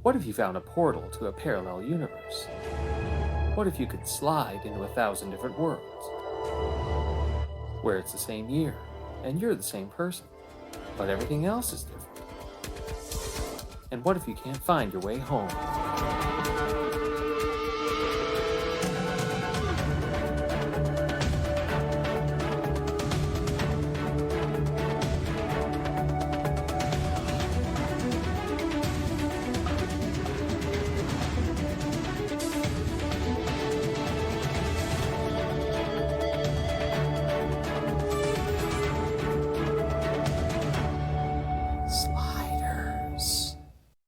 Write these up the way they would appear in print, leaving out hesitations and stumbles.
What if you found a portal to a parallel universe? What if you could slide into 1,000 different worlds? Where it's the same year, and you're the same person, but everything else is different. And what if you can't find your way home?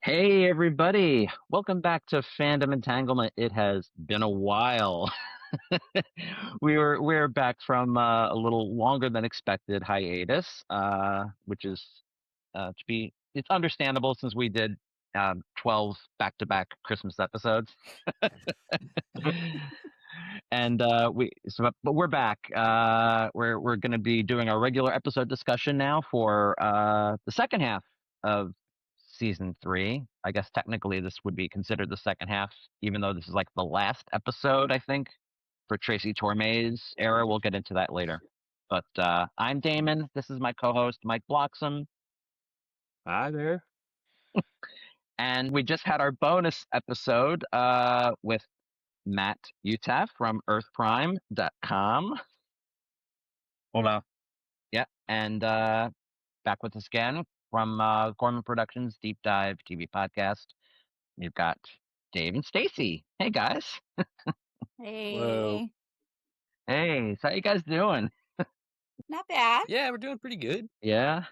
Hey everybody, welcome back to Fandom Entanglement. It has been a while. We're back from a little longer than expected hiatus, which is it's understandable since we did 12 back-to-back Christmas episodes. And but we're back. We're going to be doing our regular episode discussion now for the second half of season 3. I guess technically this would be considered the second half, even though this is like the last episode, I think, for Tracy Torme's era. We'll get into that later. But I'm Damon. This is my co-host, Mike Bloxam. Hi there. And we just had our bonus episode with Matt Hutaff from earthprime.com. Hola. Yeah, and back with us again from Korman Productions Deep Dive TV podcast. You've got Dave and Stacie. Hey guys. Hey. Hello. Hey, so how you guys doing? Not bad. Yeah, we're doing pretty good. Yeah.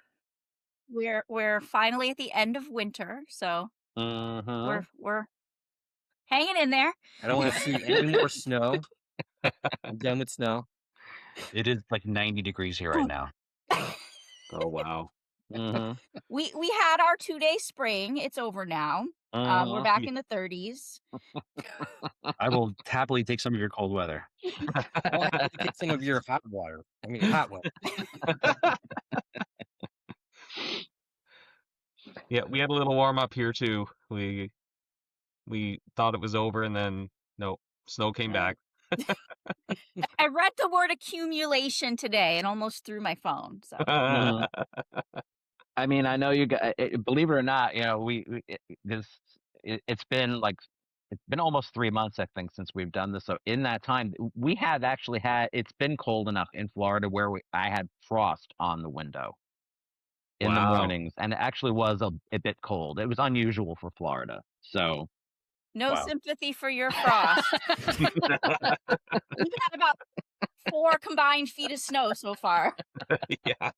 We're finally at the end of winter, so we're hanging in there. I don't want to see any more snow. I'm done with snow. It is like 90 degrees here right now. Oh wow. We had our 2-day spring. It's over now. We're back in the 30s. I will happily take some of your cold weather. I'll have to take some of your hot water. I mean, hot water. Yeah, we had a little warm up here too. We thought it was over, and then no, snow came back. I read the word accumulation today and almost threw my phone. So I mean, I know you guys, believe it or not, you know, it's been almost 3 months, I think, since we've done this. So in that time, we have actually it's been cold enough in Florida where I had frost on the window in the mornings, and it actually was a bit cold. It was unusual for Florida. So no sympathy for your frost. We've had about 4 combined feet of snow so far. Yeah.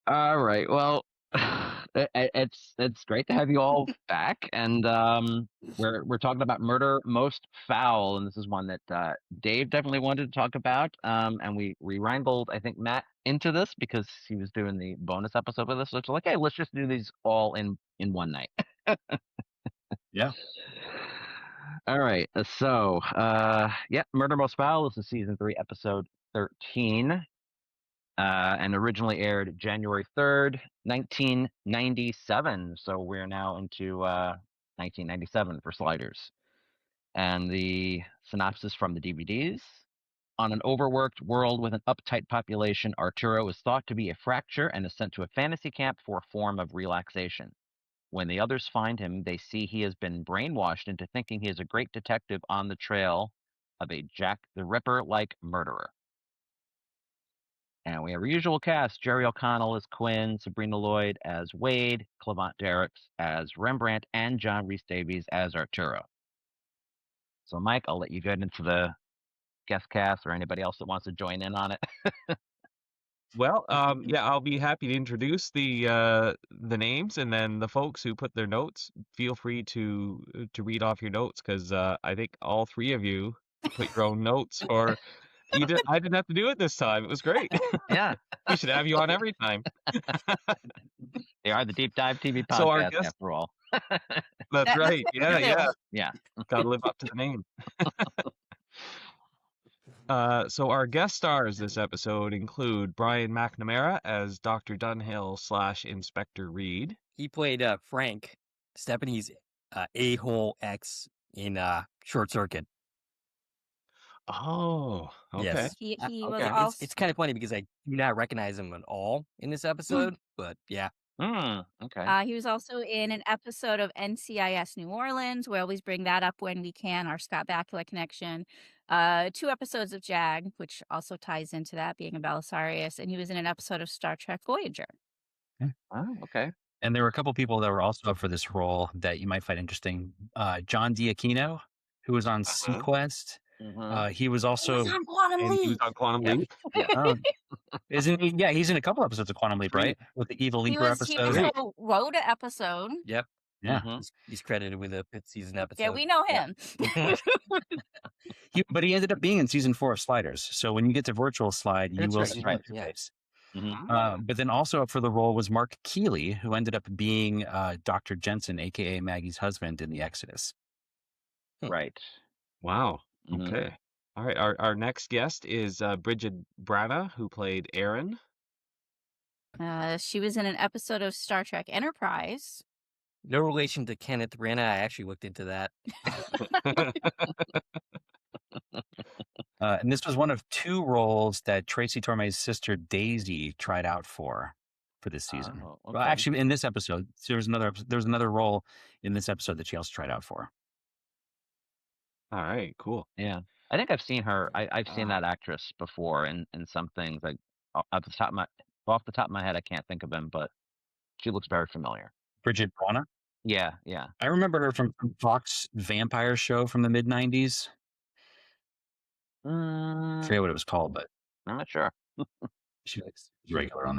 All right. Well, it's great to have you all back, and we're talking about Murder Most Foul, and this is one that Dave definitely wanted to talk about, and we wrangled, I think, Matt into this because he was doing the bonus episode with us. So it's like, hey, let's just do these all in one night. Yeah. All right. So, Murder Most Foul is the season 3, episode 13. And originally aired January 3rd, 1997. So we're now into 1997 for Sliders. And the synopsis from the DVDs. On an overworked world with an uptight population, Arturo is thought to be a fracture and is sent to a fantasy camp for a form of relaxation. When the others find him, they see he has been brainwashed into thinking he is a great detective on the trail of a Jack the Ripper-like murderer. And we have our usual cast: Jerry O'Connell as Quinn, Sabrina Lloyd as Wade, Clement Derricks as Rembrandt, and John Rhys Davies as Arturo. So, Mike, I'll let you get into the guest cast, or anybody else that wants to join in on it. Well, I'll be happy to introduce the names, and then the folks who put their notes, feel free to read off your notes, because I think all 3 of you put your own notes, or I didn't have to do it this time. It was great. Yeah. We should have you on every time. They are the Deep Dive TV podcast, So our guest, after all. That's right. Yeah. Yeah. Gotta live up to the name. So our guest stars this episode include Brian McNamara as Dr. Dunhill / Inspector Reed. He played Frank, Stephanie's a-hole ex in Short Circuit. Oh, okay. Yes. He was Okay. also It's kind of funny because I do not recognize him at all in this episode, but yeah. Okay. he was also in an episode of NCIS New Orleans. We always bring that up when we can, our Scott Bakula connection. 2 episodes of JAG, which also ties into that, being a Belisarius, and he was in an episode of Star Trek Voyager. Oh, okay. And there were a couple people that were also up for this role that you might find interesting. John Diaquino, who was on Sequest. He was also on Quantum And he was Leap. on Quantum Yeah. Leap. isn't he? Yeah, he's in a couple episodes of Quantum Leap, right? With the Evil He Leaper was episode. a Rhoda episode. Yep. Yeah. He's credited with a fifth season episode. Yeah, we know him. But he ended up being in season 4 of Sliders. So when you get to Virtual Slide, you That's will right, see right, his yeah. face. Mm-hmm. But then also up for the role was Mark Keeley, who ended up being Dr. Jensen, aka Maggie's husband in the Exodus. Right. Wow. Mhm. Okay. All right. Our next guest is Bridget Branagh, who played Erin. She was in an episode of Star Trek Enterprise. No relation to Kenneth Branagh. I actually looked into that. And this was one of 2 roles that Tracy Torme's sister Daisy tried out for this season. Oh, Well, okay. actually, in this episode, there was another role in this episode that she also tried out for. All right. Cool. Yeah. I think I've seen her. I've seen that actress before in some things. Like off the top of my head, I can't think of him, but she looks very familiar. Bridget Branagh. Yeah. Yeah. I remember her from Fox vampire show from the mid '90s. I forget what it was called, but I'm not sure. she was regular on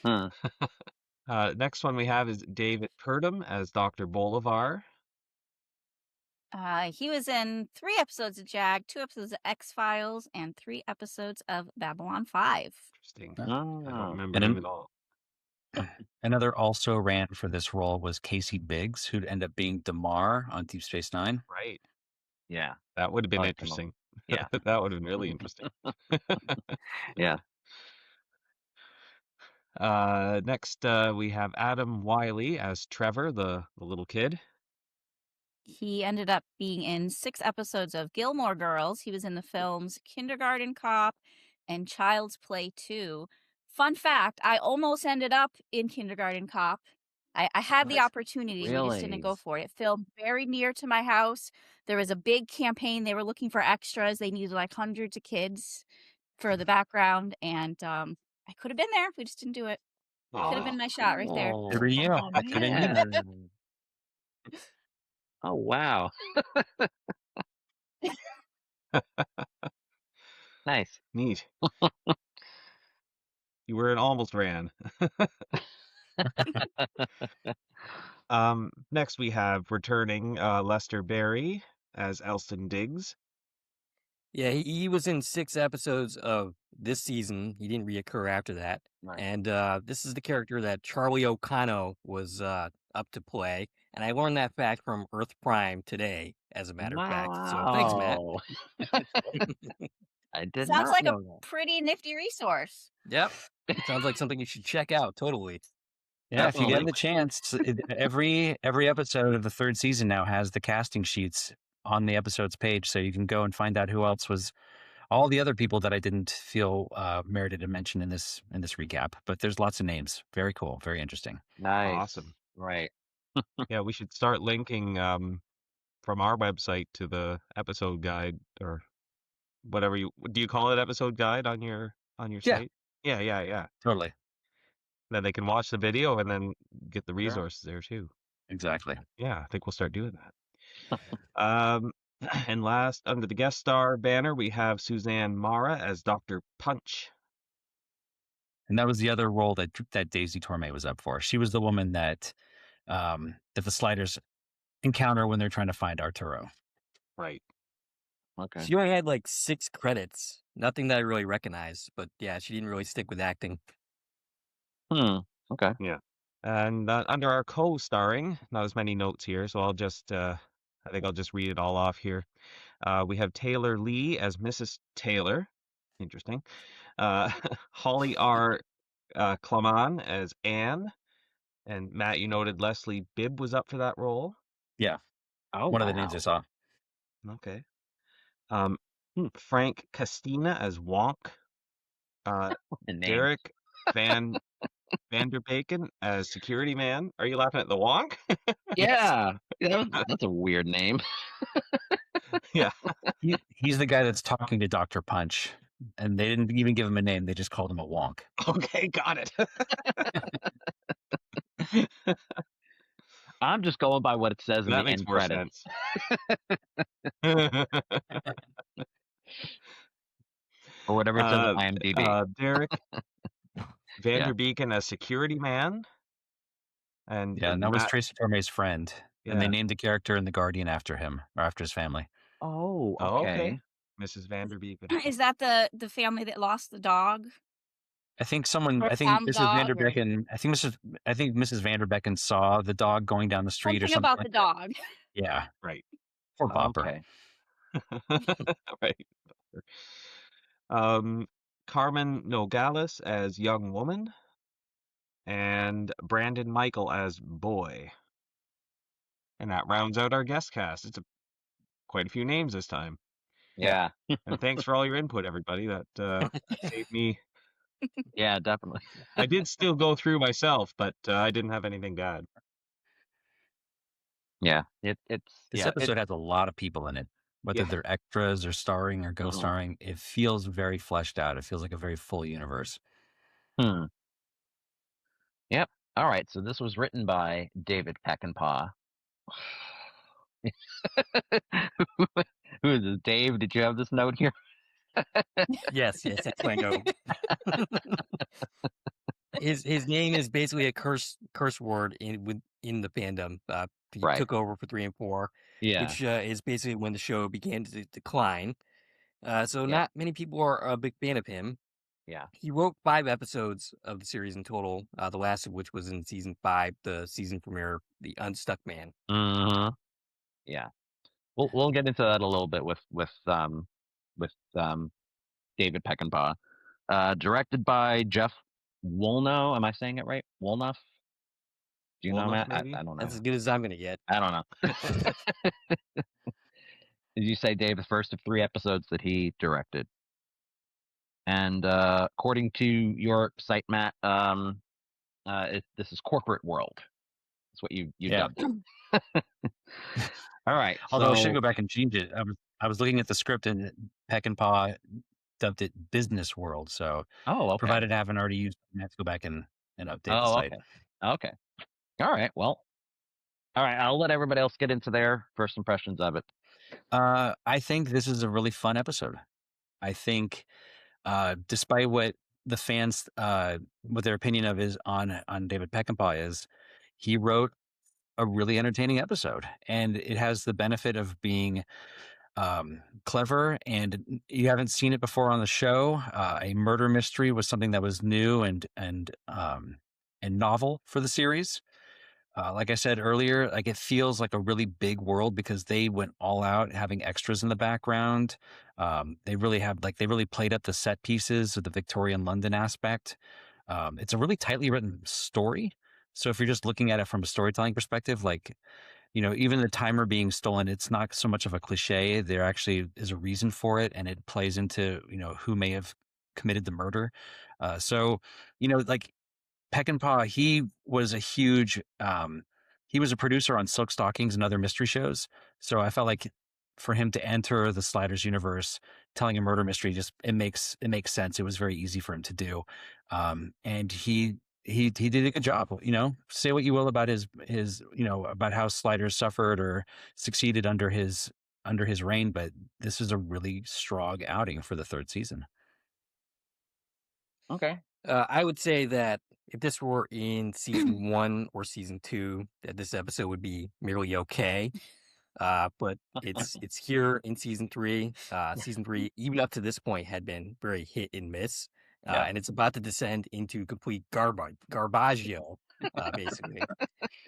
that. Next one we have is David Purdom as Dr. Bolivar. He was in 3 episodes of JAG, 2 episodes of X-Files, and 3 episodes of Babylon 5. Interesting. Oh. I don't remember And him then- at all. Another also ran for this role was Casey Biggs, who'd end up being Damar on Deep Space Nine. Right. Yeah. That would have been I like them all. interesting. Yeah. That would have been really interesting. Yeah. Next, we have Adam Wiley as Trevor, the little kid. He ended up being in 6 episodes of Gilmore Girls. He was in the films Kindergarten Cop and Child's Play 2. Fun fact, I almost ended up in Kindergarten Cop. I had the What? opportunity, we just didn't go Really? for it. It filmed very near to my house. There was a big campaign. They were looking for extras. They needed like hundreds of kids for the background, and I could have been there. We just didn't do it. Could have been my shot right there. Oh, Good for you. oh, Good for you. man. Oh, wow. Nice. Neat. You were an almost ran. Next we have returning Lester Berry as Elston Diggs. Yeah, he was in 6 episodes of this season. He didn't reoccur after that. Right. And this is the character that Charlie O'Connor was up to play. And I learned that fact from Earth Prime today, as a matter of fact. So thanks, Matt. Wow. I did Sounds not like know a that. pretty nifty resource. Yep. Sounds like something you should check out. Totally. Yeah, if you get Definitely. the chance, every episode of the 3rd season now has the casting sheets on the episode's page, so you can go and find out who else was all the other people that I didn't feel merited a mention in this recap. But there's lots of names. Very cool. Very interesting. Nice. Awesome. Right. Yeah, we should start linking from our website to the episode guide, or whatever do you call it, episode guide on your Yeah. site? Yeah. Totally. Then they can watch the video and then get the resources there too. Exactly. Yeah, I think we'll start doing that. And last, under the guest star banner, we have Suzanne Mara as Dr. Punch. And that was the other role that Daisy Torme was up for. She was the woman that the Sliders encounter when they're trying to find Arturo. Right. Okay. She only had like 6 credits. Nothing that I really recognized. But yeah, she didn't really stick with acting. Okay. And under our co-starring, not as many notes here, so I'll just, I think I'll just read it all off here. We have Taylor Lee as Mrs. Taylor. Interesting. Holly R. Clement as Anne. And Matt, you noted Leslie Bibb was up for that role. Yeah, Oh, one of the names I saw. Okay. Frank Castina as Wonk. The name. Derek Vanderbeken as Security Man. Are you laughing at the Wonk? Yeah, that's a weird name. Yeah. He's the guy that's talking to Dr. Punch, and they didn't even give him a name. They just called him a wonk. Okay, got it. I'm just going by what it says in That the makes end more credits. sense. Or whatever it says on IMDb. Derek Vanderbeken as Security Man. And that was Matt, Tracy Torme's friend. yeah. And they named the character in The Guardian after him, or after his family. Oh, okay. Mrs. Vanderbeken. Is that the family that lost the dog? I think Or Mrs. found the dog, or- Vanderbecken. I think Mrs. Vanderbecken saw the dog going down the street or Something something about like the dog. that. Yeah, Right. poor Bopper. Okay. Right. Carmen Nogales as Young Woman. And Brandon Michael as Boy. And that rounds out our guest cast. It's quite a few names this time. Yeah. And thanks for all your input, everybody. That saved me. Yeah, definitely. I did still go through myself, but I didn't have anything bad. Yeah, This episode has a lot of people in it, whether they're extras or starring or ghost starring. It feels very fleshed out. It feels like a very full universe. Yep. All right. So this was written by David Peckinpah. Who is this? Dave, did you have this note here? Yes, that's my note. His name is basically a curse word in the fandom. He Right. took over for 3 and 4, Yeah. which is basically when the show began to decline. So not many people are a big fan of him. Yeah. He wrote 5 episodes of the series in total, the last of which was in season 5, the season premiere, The Unstuck Man. Mm-hmm. Yeah. We'll get into that a little bit with David Peckinpah. Directed by Jeff Woolnough. Am I saying it right? Woolnough? Do you know, Woolnough, Matt? maybe? I don't know. That's as good as I'm going to get. I don't know. Did you say, Dave, the first of 3 episodes that he directed? And according to your site, Matt, this is corporate world. That's what you dubbed it. All right. Although I should go back and change it. I was looking at the script and Peckinpah dubbed it Business World. So provided I haven't already used it, I have to go back and update the site. Okay. All right. Well, all right. I'll let everybody else get into their first impressions of it. I think this is a really fun episode. I think despite what the fans, what their opinion of is on David Peckinpah is, he wrote a really entertaining episode, and it has the benefit of being clever, and you haven't seen it before on the show. A murder mystery was something that was new and novel for the series. Like I said earlier, like it feels like a really big world because they went all out having extras in the background. They really played up the set pieces of the Victorian London aspect. It's a really tightly written story. So if you're just looking at it from a storytelling perspective, like, even the timer being stolen, it's not so much of a cliche. There actually is a reason for it, and it plays into, who may have committed the murder. Like Peckinpah, he was a producer on Silk Stockings and other mystery shows. So I felt like for him to enter the Sliders universe, telling a murder mystery, it makes sense. It was very easy for him to do. And he did a good job. Say what you will about his about how Sliders suffered or succeeded under his reign, but this is a really strong outing for the 3rd season. Okay. I would say that if this were in season 1 or season 2, that this episode would be merely okay. But it's here in season 3. Season 3, even up to this point, had been very hit and miss. And it's about to descend into complete garbaggio, basically.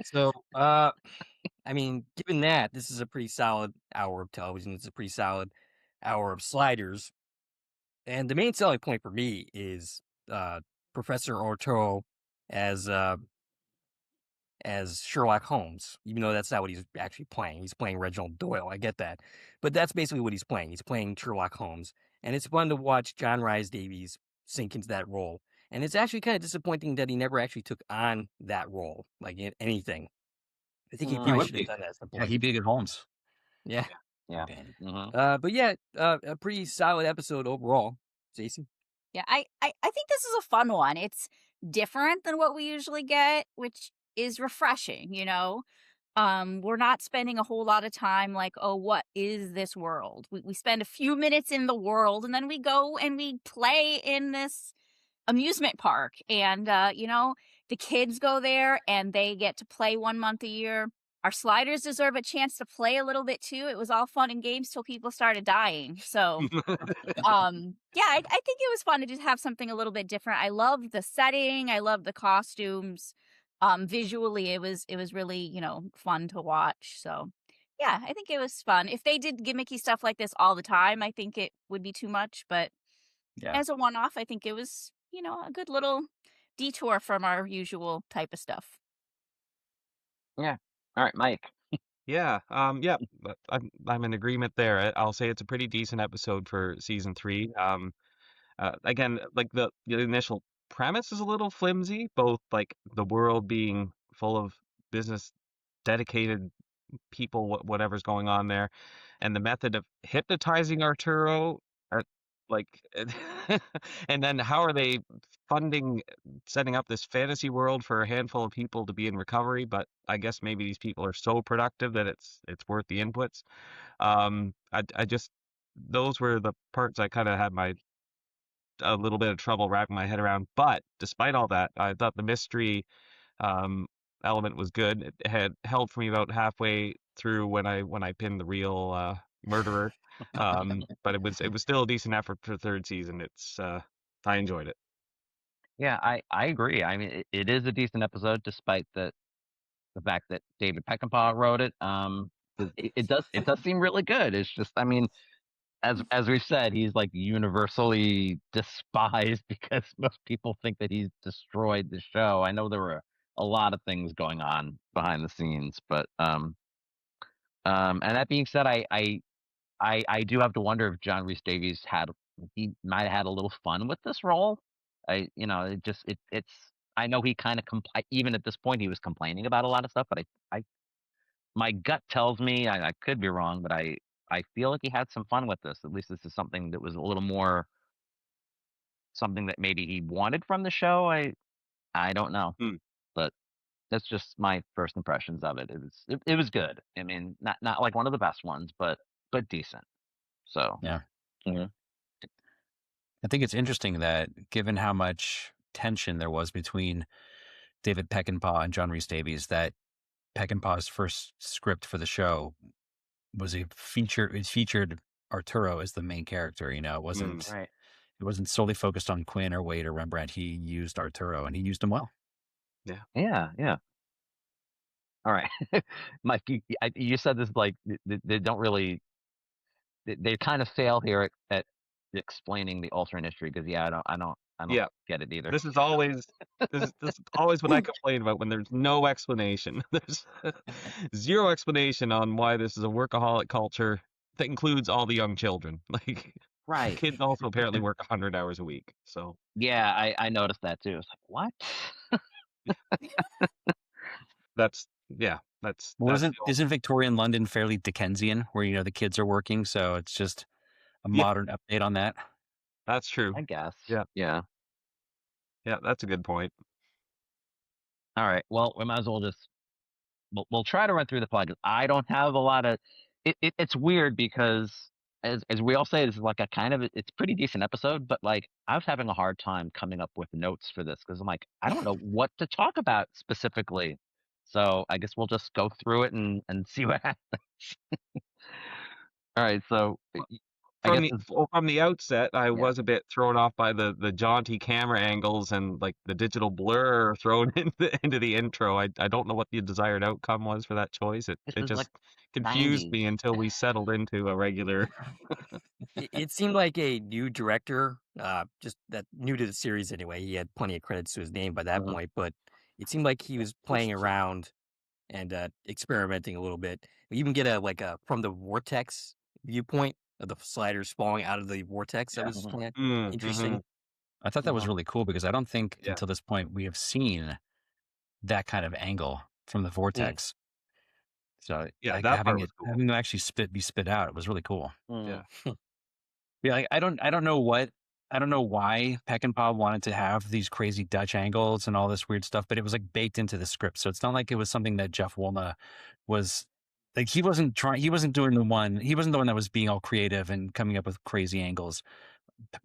So, given that, this is a pretty solid hour of television. It's a pretty solid hour of Sliders. And the main selling point for me is Professor Arturo as Sherlock Holmes, even though that's not what he's actually playing. He's playing Reginald Doyle. I get that. But that's basically what he's playing. He's playing Sherlock Holmes. And it's fun to watch John Rhys Davies sink into that role. And it's actually kind of disappointing that he never actually took on that role, like in anything. I think he He probably would should have be. done that at some Yeah, point. he'd be a good Holmes. Yeah. Yeah. Man. Mhm. But yeah, a pretty solid episode overall. Jason? Yeah, I think this is a fun one. It's different than what we usually get, which is refreshing, you know? We're not spending a whole lot of time like, oh, what is this world? We spend a few minutes in the world and then we go and we play in this amusement park. And, you know, the kids go there and they get to play 1 month a year. Our sliders deserve a chance to play a little bit too. It was all fun and games till people started dying. So, yeah, I think it was fun to just have something a little bit different. I loved the setting. I loved the costumes. Visually, it was really, you know, fun to watch. So, yeah, I think it was fun. If they did gimmicky stuff like this all the time, I think it would be too much. But Yeah. as a one-off, I think it was, you know, a good little detour from our usual type of stuff. Yeah. All right, Mike. Yeah, yeah, I'm in agreement there. I'll say it's a pretty decent episode for season 3. Again, like the initial premise is a little flimsy, both like the world being full of business dedicated people, whatever's going on there, and the method of hypnotizing Arturo, are, like, and then how are they funding setting up this fantasy world for a handful of people to be in recovery? But I guess maybe these people are so productive that it's worth the inputs. I just those were the parts I kind of had a little bit of trouble wrapping my head around. But despite all that, I thought the mystery um, element was good. It had held for me about halfway through when I pinned the real murderer. But it was still a decent effort for third season. I enjoyed it. Yeah, I agree. I mean, it is a decent episode, despite the fact that David Peckinpah wrote it. 'Cause it does seem really good. It's just, I mean, as we've said, he's like universally despised because most people think that he's destroyed the show. I know there were a lot of things going on behind the scenes, but and that being said, I do have to wonder if John Rhys Davies he might have had a little fun with this role. You know, it's I know he kind of even at this point he was complaining about a lot of stuff, but I my gut tells me I could be wrong, but I feel like he had some fun with this. At least this is something that was a little more something that maybe he wanted from the show. I don't know, Hmm. but that's just my first impressions of it. It was good. I mean, not like one of the best ones, but decent. So Yeah. mhm. I think it's interesting that given how much tension there was between David Peckinpah and John Rhys Davies, that Peckinpah's first script for the show was it featured Arturo as the main character. You know, Mm. Right. it wasn't solely focused on Quinn or Wade or Rembrandt. He used Arturo, and he used him well. Yeah. All right, Mike. You said this like they don't really they kind of fail here at explaining the alternate history because I don't Yeah, get it either. this is always what I complain about when there's no explanation. There's zero explanation on why this is a workaholic culture that includes all the young children. Like Right. kids also apparently work 100 hours a week. So Yeah, I noticed that too. It's like what? that's Isn't Victorian London fairly Dickensian, where you know the kids are working, so it's just a Yeah. modern update on that? that's true. I guess. Yeah. Yeah. Yeah, that's a good point. All right. Well, we might as well just we'll try to run through the plot. I don't have a lot of. It's weird because as we all say, this is like a kind of it's a pretty decent episode, but like I was having a hard time coming up with notes for this because I'm like I don't know what to talk about specifically. So I guess we'll just go through it and see what happens. All right. So I guess From the outset, I Yeah. was a bit thrown off by the jaunty camera angles and like the digital blur thrown into the intro. I don't know what the desired outcome was for that choice. It this it is just like confused 90s. me until we settled into a regular. It seemed like a new director, just that new to the series anyway. He had plenty of credits to his name by that Mhm. point, but it seemed like he was playing around and experimenting a little bit. We even get a from the vortex viewpoint of the sliders falling out of the vortex. That was Mhm. kind of Mm, interesting. I thought that was Uh-huh. really cool because I don't think Yeah. until this point we have seen that kind of angle from the vortex. So Yeah, like, that part was cool. having them actually be spit out, it was really cool. Mm. Yeah. Yeah, like, I don't know why Peckinpah wanted to have these crazy Dutch angles and all this weird stuff, but it was like baked into the script. So it's not like it was something that Jeff Woolnough was like, he wasn't doing the one, he wasn't the one that was being all creative and coming up with crazy angles.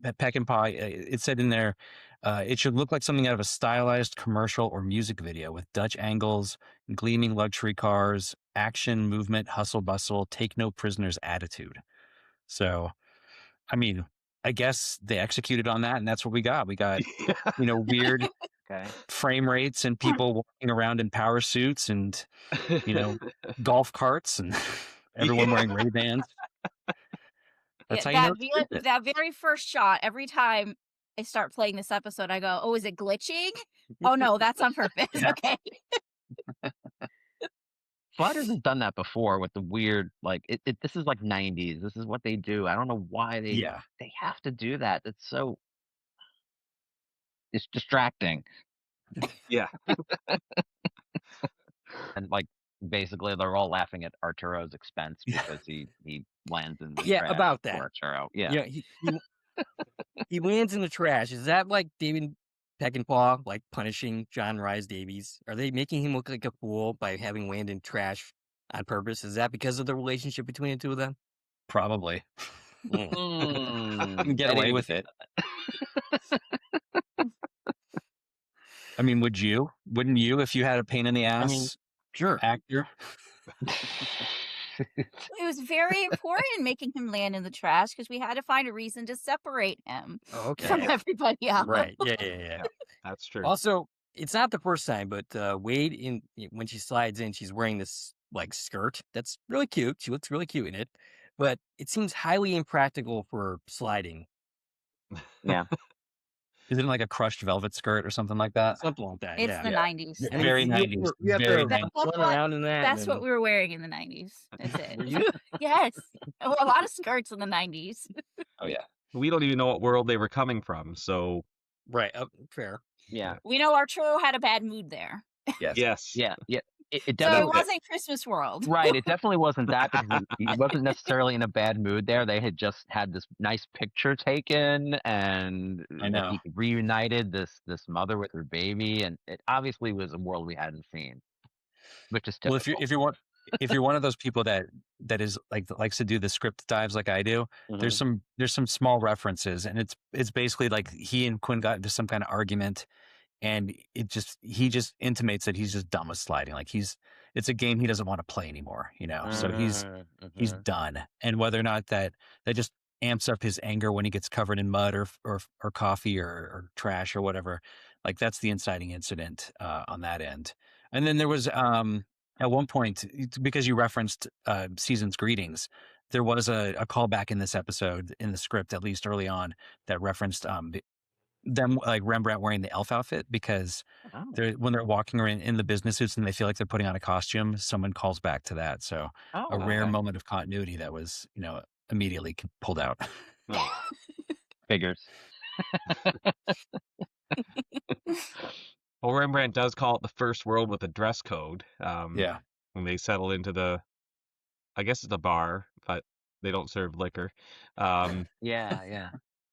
Peckinpah, it said in there, it should look like something out of a stylized commercial or music video with Dutch angles, gleaming luxury cars, action, movement, hustle bustle, take no prisoners attitude. So, I mean, I guess they executed on that, and that's what we got. We got, weird Okay. frame rates and people walking around in power suits and, golf carts and everyone wearing Ray-Bans. That's how you know it's scripted. that very first shot, every time I start playing this episode, I go, "Oh, is it glitching? Oh no, that's on purpose." Yeah. Okay. Sliders has done that before with the weird, like this is like 90s. This is what they do. I don't know why they Yeah. have to do that. It's distracting. Yeah. And like basically they're all laughing at Arturo's expense because he lands in the Yeah, trash about for that. Arturo. Yeah. Yeah, he lands in the trash. Is that like David Peckinpah, like punishing John Rhys Davies? Are they making him look like a fool by having land in trash on purpose? Is that because of the relationship between the two of them? Probably. Mm, You can get I away didn't- with it. I mean, wouldn't you, if you had a pain in the ass Sure. actor? It was very important making him land in the trash because we had to find a reason to separate him Okay. from everybody else. Right. Yeah. That's true. Also, it's not the first time, but Wade, when she slides in, she's wearing this like skirt that's really cute. She looks really cute in it, but it seems highly impractical for sliding. Yeah. Isn't it like a crushed velvet skirt or something like that? Something like that. It's yeah. the 90s. I mean, Very you have 90s. to- You have Very to 90s. run around in that. That's and what we were wearing in the 90s. That's Were it. you? Yes. There were a lot of skirts in the 90s. Oh yeah. We don't even know what world they were coming from, so Right. Fair. Yeah. We know Arturo had a bad mood there. Yes. yes. Yeah. It So it definitely wasn't Christmas World. right. It definitely wasn't that because he wasn't necessarily in a bad mood there. They had just had this nice picture taken, and I know. he reunited this mother with her baby, and it obviously was a world we hadn't seen, which is typical. Well, if you're one of those people that is likes to do the script dives like I do, there's some small references, and it's basically like he and Quinn got into some kind of argument, and he just intimates that he's just done with sliding. Like it's a game he doesn't want to play anymore, So he's done. And whether or not that just amps up his anger when he gets covered in mud or coffee or trash or whatever, like that's the inciting incident on that end. And then there was at one point, because you referenced Season's Greetings, there was a callback in this episode in the script, at least early on, that referenced them, like Rembrandt wearing the elf outfit, because when they're walking around in the business suits and they feel like they're putting on a costume, someone calls back to that. So a rare moment of continuity that was, immediately pulled out. Figures. Well, Rembrandt does call it the first world with a dress code. Yeah. When they settle into I guess it's a bar, but they don't serve liquor. Yeah.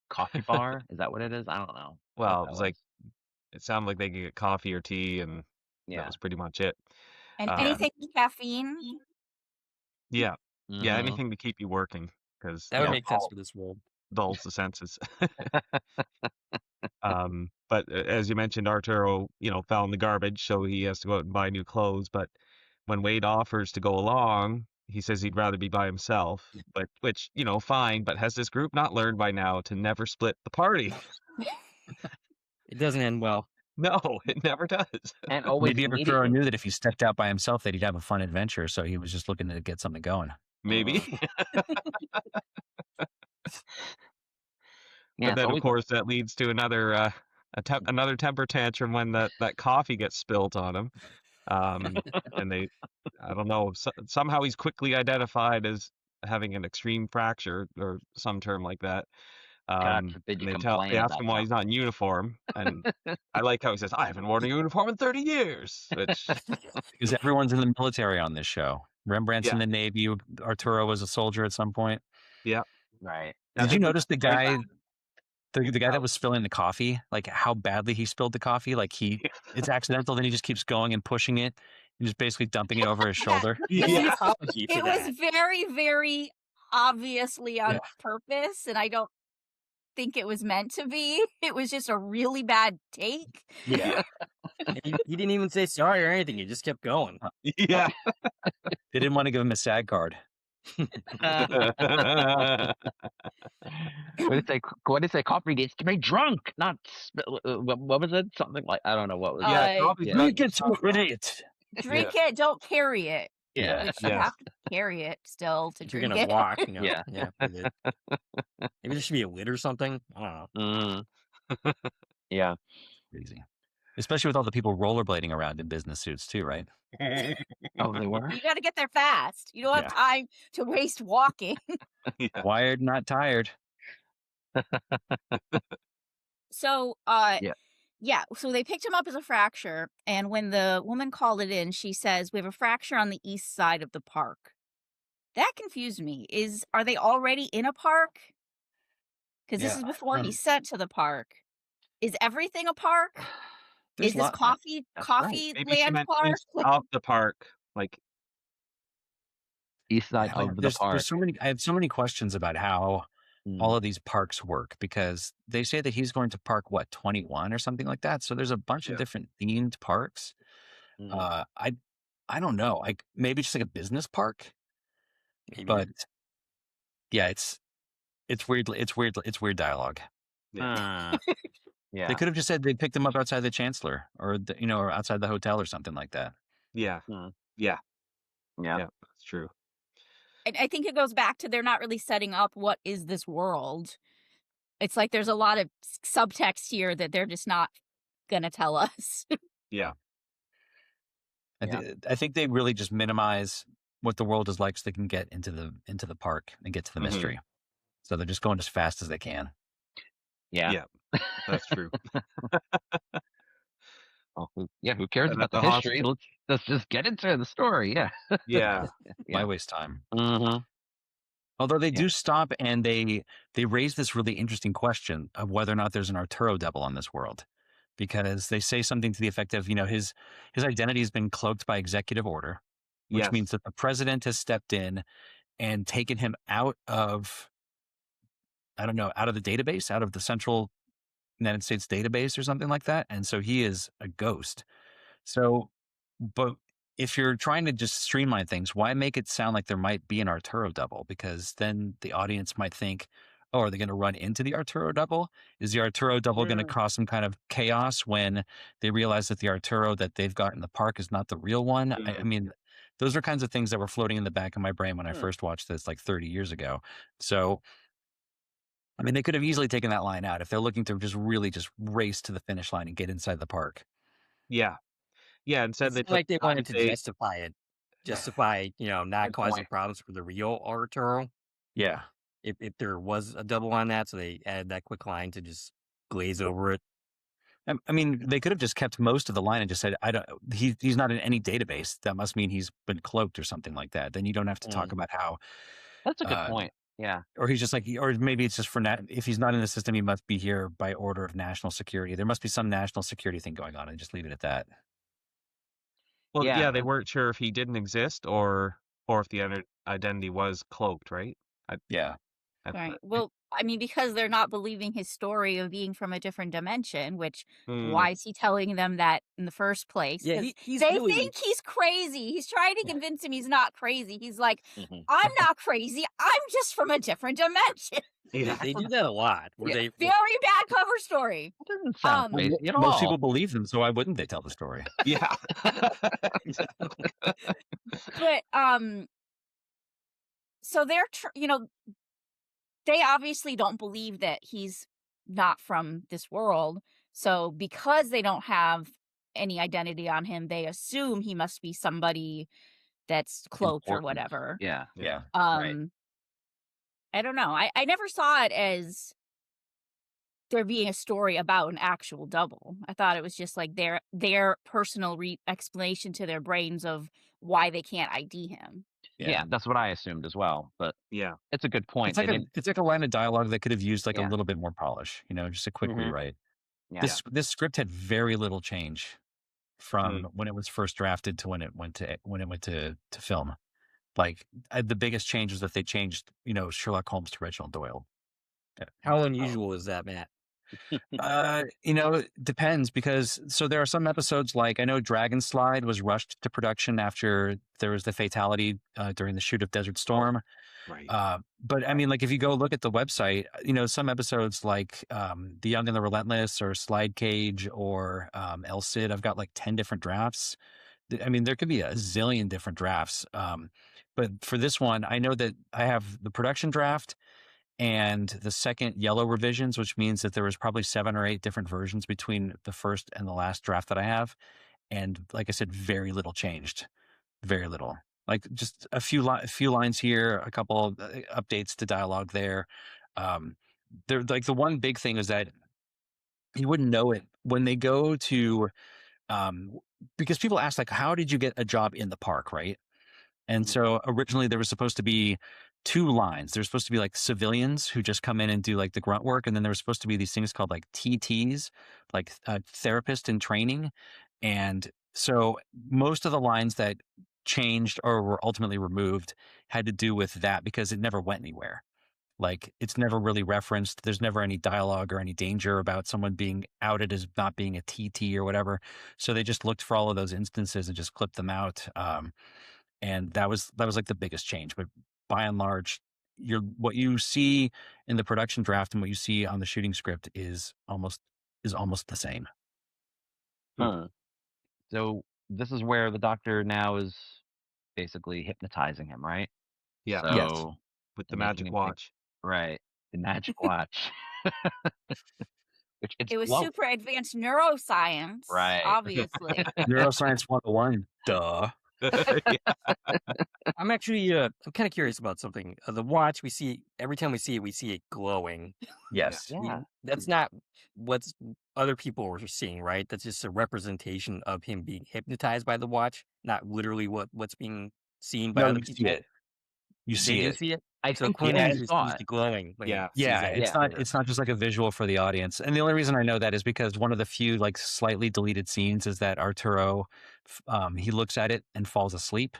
Coffee bar? Is that what it is? I don't know. Well, what it was that like it sounded like they could get coffee or tea, and that yeah. was pretty much it. And anything with caffeine. Yeah, Mhm. anything to keep you working, because That would make sense for this world. dulls the senses. But as you mentioned, Arturo, fell in the garbage, so he has to go out and buy new clothes. But when Wade offers to go along, he says he'd rather be by himself, but which, fine, but has this group not learned by now to never split the party? It doesn't end well. No, it never does. And always Maybe Arturo immediately. knew that if he stepped out by himself, that he'd have a fun adventure. So he was just looking to get something going. Maybe. Yeah, But it's then, of always course, that leads to another another temper tantrum when that coffee gets spilled on him. And I don't know, somehow he's quickly identified as having an extreme fracture or some term like that. God forbid you And complain they ask about him why he's not in uniform, and I like how he says, "I haven't worn a uniform in 30 years," which Because everyone's in the military on this show. Rembrandt's in Yeah. the Navy. Arturo was a soldier at some point. yeah. right. Did you notice the Very guy, bad. the guy that was spilling the coffee, like how badly he spilled the coffee? Like it's accidental, then he just keeps going and pushing it, and just basically dumping it over his shoulder. Yeah. Apology for It was that. very, very obviously on Yeah. purpose, and I don't think it was meant to be. It was just a really bad take. Yeah. He didn't even say sorry or anything. He just kept going. Yeah. They didn't want to give him a SAG card. What did they say? Coffee gets to me drunk, not what was it? Something like I don't know what was Yeah, it. coffee's Yeah. not- You get to idiot. Drink it, don't carry it. Yeah. Which you Yes. have to carry it still to If you're drink gonna it. walk, Yeah. yeah. Maybe there should be a lid or something. I don't know. Yeah. Crazy. Especially with all the people rollerblading around in business suits too, right? Oh, they were. You got to get there fast. You don't have Yeah. time to waste walking. Yeah. Wired, not tired. So, Yeah. so they picked him up as a fracture, and when the woman called it in, she says, "We have a fracture on the east side of the park." That confused me. Are they already in a park? Because this Yeah, is before he's sent to the park. Is everything a park? There's Is this lot- coffee That's right. Maybe she land meant park? east of the park. Like, East side I don't of know. the park. There's so many. I have so many questions about how Mm. all of these parks work, because they say that he's going to park 21 or something like that. So there's a bunch Yeah. of different themed parks. Mm. I don't know. Like maybe just like a business park, Maybe. but yeah, it's weird. It's weird dialogue. yeah. Yeah. They could have just said they picked him up outside the chancellor or or outside the hotel or something like that. Yeah. Mm. Yeah. Yeah. Yeah. That's true. And I think it goes back to they're not really setting up what is this world. It's like there's a lot of subtext here that they're just not gonna tell us. Yeah. I think they really just minimize what the world is like so they can get into the park and get to the Mhm. mystery. So they're just going as fast as they can. Yeah. Yeah. That's true. Oh, who cares And about at the the history? Let's just get into the story. Yeah. Yeah. Yeah. Why waste time? Mm-hmm. Although they do stop and they raise this really interesting question of whether or not there's an Arturo double on this world, because they say something to the effect of, his identity has been cloaked by executive order, which Yes. means that the president has stepped in and taken him out of, out of the database, out of the central United States database or something like that. And so he is a ghost. So, but if you're trying to just streamline things, why make it sound like there might be an Arturo double? Because then the audience might think, oh, are they going to run into the Arturo double? Is the Arturo double going to cause some kind of chaos when they realize that the Arturo that they've got in the park is not the real one? I mean, those are kinds of things that were floating in the back of my brain when I first watched this like 30 years ago. So, I mean, they could have easily taken that line out if they're looking to just really just race to the finish line and get inside the park. Yeah. Yeah. Instead, It's they not like they took time wanted to say- justify it. Justify, not Good causing point. problems for the real Arturo. Yeah. If there was a double on that, so they added that quick line to just glaze over it. I mean, they could have just kept most of the line and just said, he's not in any database. That must mean he's been cloaked or something like that. Then you don't have to talk about how, That's a good point. Yeah. or he's just like, or maybe it's just if he's not in the system, he must be here by order of national security. There must be some national security thing going on, and just leave it at that. Well, Yeah. yeah, they weren't sure if he didn't exist or if the identity was cloaked, right? Yeah. Right. Well, I mean, because they're not believing his story of being from a different dimension, which why is he telling them that in the first place? Yeah, 'Cause he's they really think he's crazy. He's trying to Yeah. convince him he's not crazy. He's like, Mhm. I'm not crazy. I'm just from a different dimension. they do that a lot. Where Yeah. they Very bad cover story. That doesn't sound Um, crazy at Most all. people believe them, so why wouldn't they tell the story? Yeah. but so they're they obviously don't believe that he's not from this world. So because they don't have any identity on him, they assume he must be somebody that's cloaked or Important. whatever. Yeah. Yeah. Right. I don't know. I never saw it as there being a story about an actual double. I thought it was just like their personal explanation to their brains of why they can't ID him. Yeah. That's what I assumed as well. But Yeah. it's a good point. It's like a line of dialogue that could have used like Yeah. a little bit more polish, just a quick Mhm. rewrite. Yeah. This script had very little change from when it was first drafted to when it went to film. Like the biggest change was that they changed, Sherlock Holmes to Reginald Doyle. How unusual is that, Matt? It depends because there are some episodes like I know Dragon Slide was rushed to production after there was the fatality during the shoot of Desert Storm. Right. But I mean, like if you go look at the website, some episodes like The Young and the Relentless or Slide Cage or El Cid, I've got like 10 different drafts. I mean, there could be a zillion different drafts. But for this one, I know that I have the production draft and the second yellow revisions, which means that there was probably 7 or 8 different versions between the first and the last draft that I have. And like I said, very little changed. Very little. Like just a few lines here, a couple of updates to dialogue there. There, like the one big thing is that you wouldn't know it when they go to, because people ask like, how did you get a job in the park, right? And so originally there was supposed to be 2 lines. There's supposed to be like civilians who just come in and do like the grunt work. And then there was supposed to be these things called like TTs, like therapist in training. And so most of the lines that changed or were ultimately removed had to do with that because it never went anywhere. Like it's never really referenced. There's never any dialogue or any danger about someone being outed as not being a TT or whatever. So they just looked for all of those instances and just clipped them out. And that was like the biggest change. But by and large, what you see in the production draft and what you see on the shooting script is almost the same. Huh. So this is where the doctor now is basically hypnotizing him, right? Yeah. So Yes. With the making magic him think- watch. right. The magic watch. Which it's It was glowing. super advanced neuroscience, Right. obviously. Neuroscience 101. Duh. I'm actually I'm kind of curious about something. The watch we see every time we see it glowing. Yes. Yeah. That's not what's other people are seeing, right? That's just a representation of him being hypnotized by the watch, not literally what's being seen by No, other you see people. it. You They see do it. see it. I So think Quinn yeah, sees the glowing. When he Yeah. sees Yeah, that. it's not just like a visual for the audience. And the only reason I know that is because one of the few like slightly deleted scenes is that Arturo he looks at it and falls asleep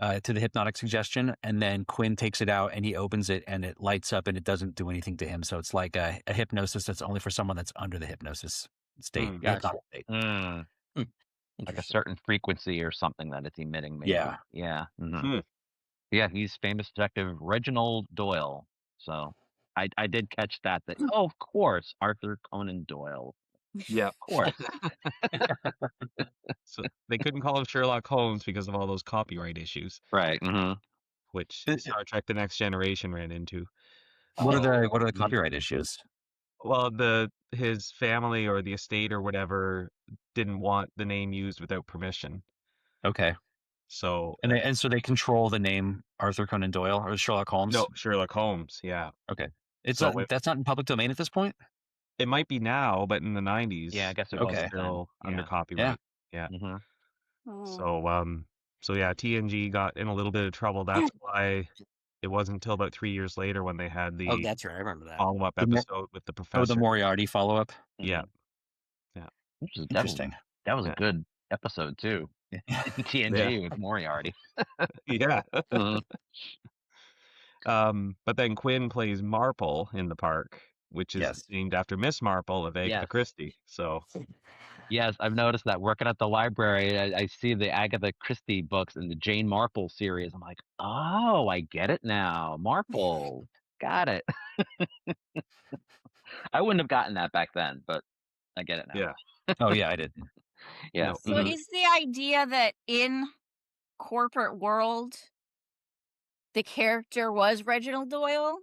to the hypnotic suggestion, and then Quinn takes it out and he opens it and it lights up and it doesn't do anything to him. So it's like a hypnosis that's only for someone that's under the hypnosis state. Gotcha. hypnotic state. like a Interesting. certain frequency or something that it's emitting. Maybe. Yeah. Yeah. Mhm. Hmm. Yeah. He's famous detective Reginald Doyle. So I did catch that. Oh, of course, Arthur Conan Doyle. Yeah. Of course. So they couldn't call him Sherlock Holmes because of all those copyright issues, Right. Mm-hmm. which It- Star Trek: The Next Generation ran into. What are the copyright issues? Well, his family or the estate or whatever didn't want the name used without permission. Okay. So And so they control the name Arthur Conan Doyle or Sherlock Holmes. no, Sherlock Holmes. Yeah, Okay. It's So not, that's not in public domain at this point. it might be now, but in the 90s, Yeah, I guess it was was still then. under Yeah. copyright. Mm-hmm. So yeah, TNG got in a little bit of trouble. That's why it wasn't until about 3 years later when they had Oh, the that's right. I remember that. follow-up The mo- episode with the Oh, professor. the Moriarty follow up. Yeah. Which is Interesting. That was Yeah. a good episode too. TNG with Moriarty. Yeah. Mhm. But then Quinn plays Marple in the park, which is Yes. named after Miss Marple of Agatha Yes. Christie. So Yes, I've noticed that working at the library, I see the Agatha Christie books and the Jane Marple series. I'm like, oh, I get it now. Marple. Got it. I wouldn't have gotten that back then, but I get it now. yeah, Oh yeah, I did. Yeah. No. So Mhm. is the idea that in corporate world, the character was Reginald Doyle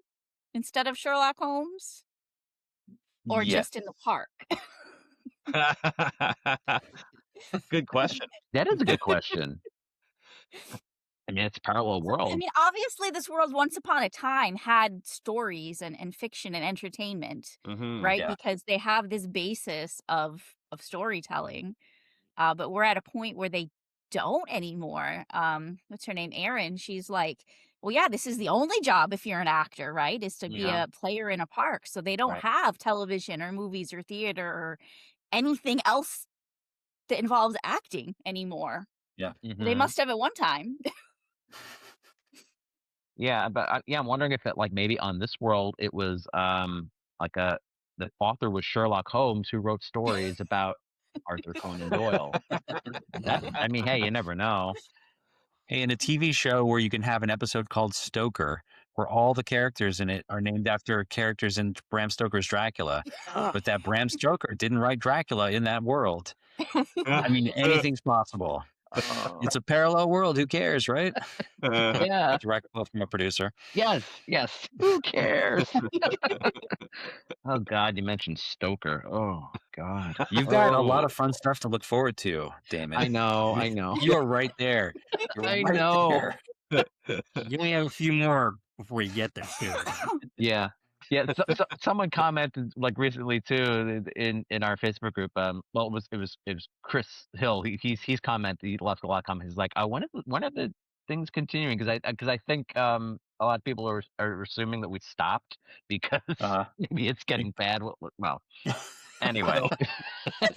instead of Sherlock Holmes? Or Yes. just in the park? Good question. That is a good question. I mean, it's a parallel world. I mean, obviously, this world once upon a time had stories and fiction and entertainment, Hmm. right? Yeah. Because they have this basis of storytelling. But we're at a point where they don't anymore. What's her name? Erin. She's like, well, yeah, this is the only job if you're an actor, right? Is to be Yeah. a player in a park. So they don't Right. have television or movies or theater or anything else that involves acting anymore. Yeah. They Mhm. must have at one time. Yeah, but I'm wondering if it like maybe on this world it was like the author was Sherlock Holmes who wrote stories about Arthur Conan Doyle. I mean, hey, you never know. Hey, in a TV show where you can have an episode called Stoker, where all the characters in it are named after characters in Bram Stoker's Dracula, but that Bram Stoker didn't write Dracula in that world. I mean, anything's possible. Oh, It's a parallel world. Who cares, right? yeah. Direct quote from a producer. Yes. Who cares? Oh God, you mentioned Stoker. Oh God. You've got a lot Oh. of fun stuff to look forward to, Damon. I know. You are right there. You're I right know. there. You only have a few more before you get there, too. Yeah. So someone commented like recently too in our Facebook group. Well, it was Chris Hill. He's commented. He left a lot of comments. He's like, when are the things continuing? Because I think a lot of people are assuming that we stopped because maybe it's getting bad. Well, anyway,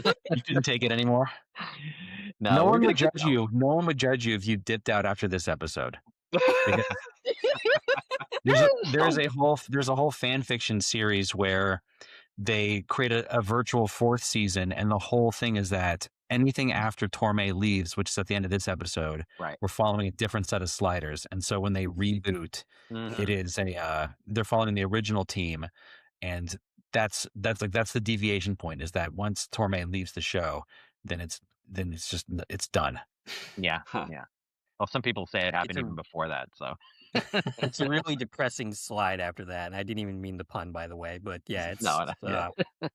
You couldn't take it anymore. no No we're one gonna would keep judge you. No one would judge you if you dipped out after this episode. Because there's a whole fan fiction series where they create a virtual fourth season, and the whole thing is that anything after Torme leaves, which is at the end of this episode, Right. we're following a different set of sliders. And so when they reboot, it is they're following the original team, and that's the deviation point, is that once Torme leaves the show, then it's done. Yeah. Huh. Yeah. Well, some people say it happened a- even before that. So It's a really depressing slide after that. And I didn't even mean the pun, by the way. But yeah, it's No,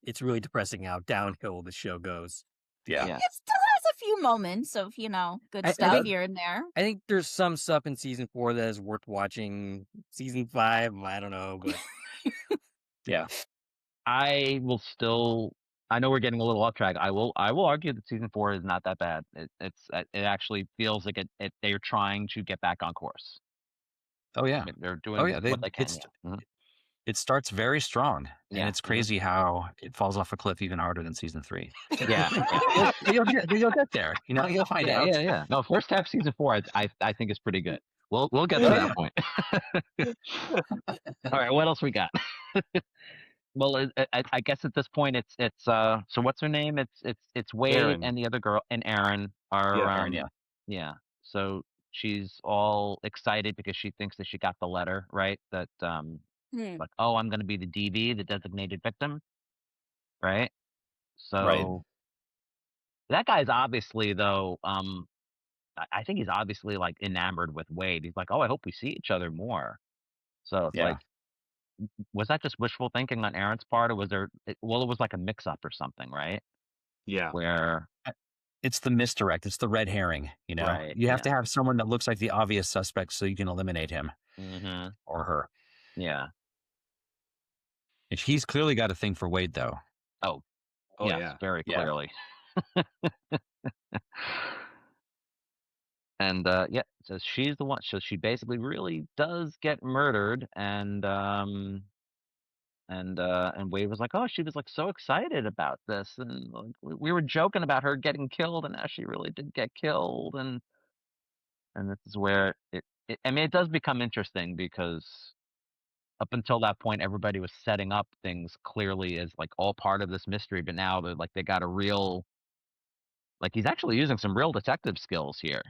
it's really depressing how downhill the show goes. Yeah. Yeah. It still has a few moments of, good I stuff think- here and there. I think there's some stuff in season 4 that is worth watching. Season 5, I don't know, but Yeah. I will still. I know we're getting a little off track. I will argue that season 4 is not that bad. It actually feels like they're trying to get back on course. Oh yeah. I mean, they're doing Oh yeah. what they can. Yeah. It starts very strong, Yeah. and it's crazy how it falls off a cliff even harder than season 3. Yeah. You'll get there. You'll find out. Yeah. No, first half season 4, I think is pretty good. We'll get to that point. All right, what else we got? Well, I guess at this point it's so what's her name? It's Wade Erin. and the other girl and Erin are Yeah, Erin, yeah. So she's all excited because she thinks that she got the letter, right? That like, oh, I'm going to be the DV, the designated victim, right? So that guy's obviously though I think he's obviously like enamored with Wade. He's like, oh, I hope we see each other more. So it's Yeah. like, was that just wishful thinking on Aaron's part, or was there? Well, it was like a mix-up or something, right? Yeah. Where It's the misdirect. It's the red herring. Right, You have to have someone that looks like the obvious suspect so you can eliminate him hmm or her. yeah, If he's clearly got a thing for Wade, though. Oh yes, yeah. very Yeah. clearly. And so she's the one. So she basically really does get murdered, and Wade was like, oh, she was like so excited about this, and like, we were joking about her getting killed, and now she really did get killed, and this is where I mean, it does become interesting because up until that point, everybody was setting up things clearly as like all part of this mystery, but now they're like they got a real, like he's actually using some real detective skills here,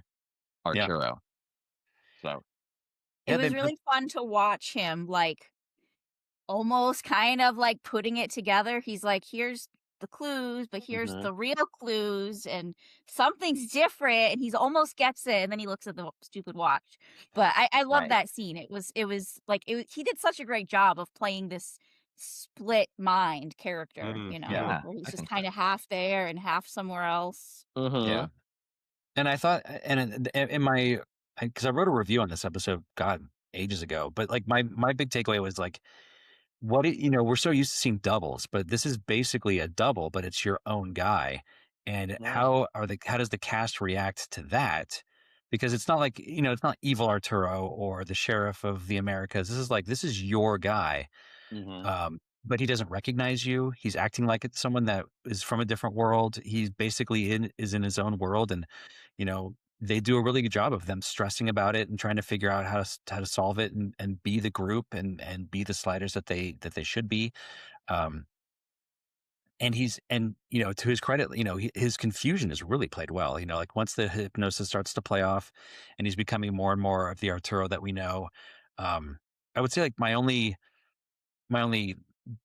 Yeah. Arturo. So It Yeah, was really fun to watch him, like, almost kind of like putting it together. He's like, here's the clues, but here's Mhm. the real clues, and something's different, and he's almost gets it, and then he looks at the stupid watch. But I love Right. that scene. It was like he did such a great job of playing this split mind character, Mhm. you know, Yeah. where he's I just think kind of half there and half somewhere else. Yeah. And I thought, and in my, because I wrote a review on this episode, God, ages ago, but like my big takeaway was like, we're so used to seeing doubles, but this is basically a double, but it's your own guy. And Right. how does the cast react to that? Because it's not like, it's not evil Arturo or the sheriff of the Americas. This is your guy. Mhm. But he doesn't recognize you. He's acting like it's someone that is from a different world. He's basically is in his own world. And, they do a really good job of them stressing about it and trying to figure out how to solve it and be the group and be the sliders that they should be. Um, and to his credit, his confusion is really played well. Like once the hypnosis starts to play off and he's becoming more and more of the Arturo that we know. I would say like my only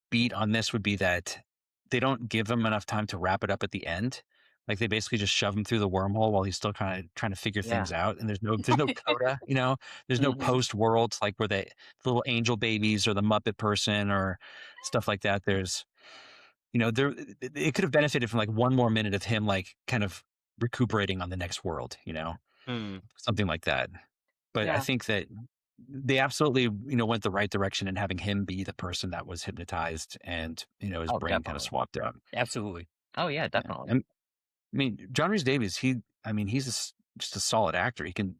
beat on this would be that they don't give him enough time to wrap it up at the end. Like they basically just shove him through the wormhole while he's still trying to figure Yeah. things out. And there's no coda, there's no Mhm. post worlds like where the little angel babies or the Muppet person or stuff like that. There's, there it could have benefited from like one more minute of him like kind of recuperating on the next world, Mm. something like that. But I Yeah. think that they absolutely, went the right direction in having him be the person that was hypnotized and, his Oh, brain kind of definitely. swapped out. Absolutely. Oh yeah, Yeah. definitely. And I mean, John Rhys Davies, just a solid actor. He can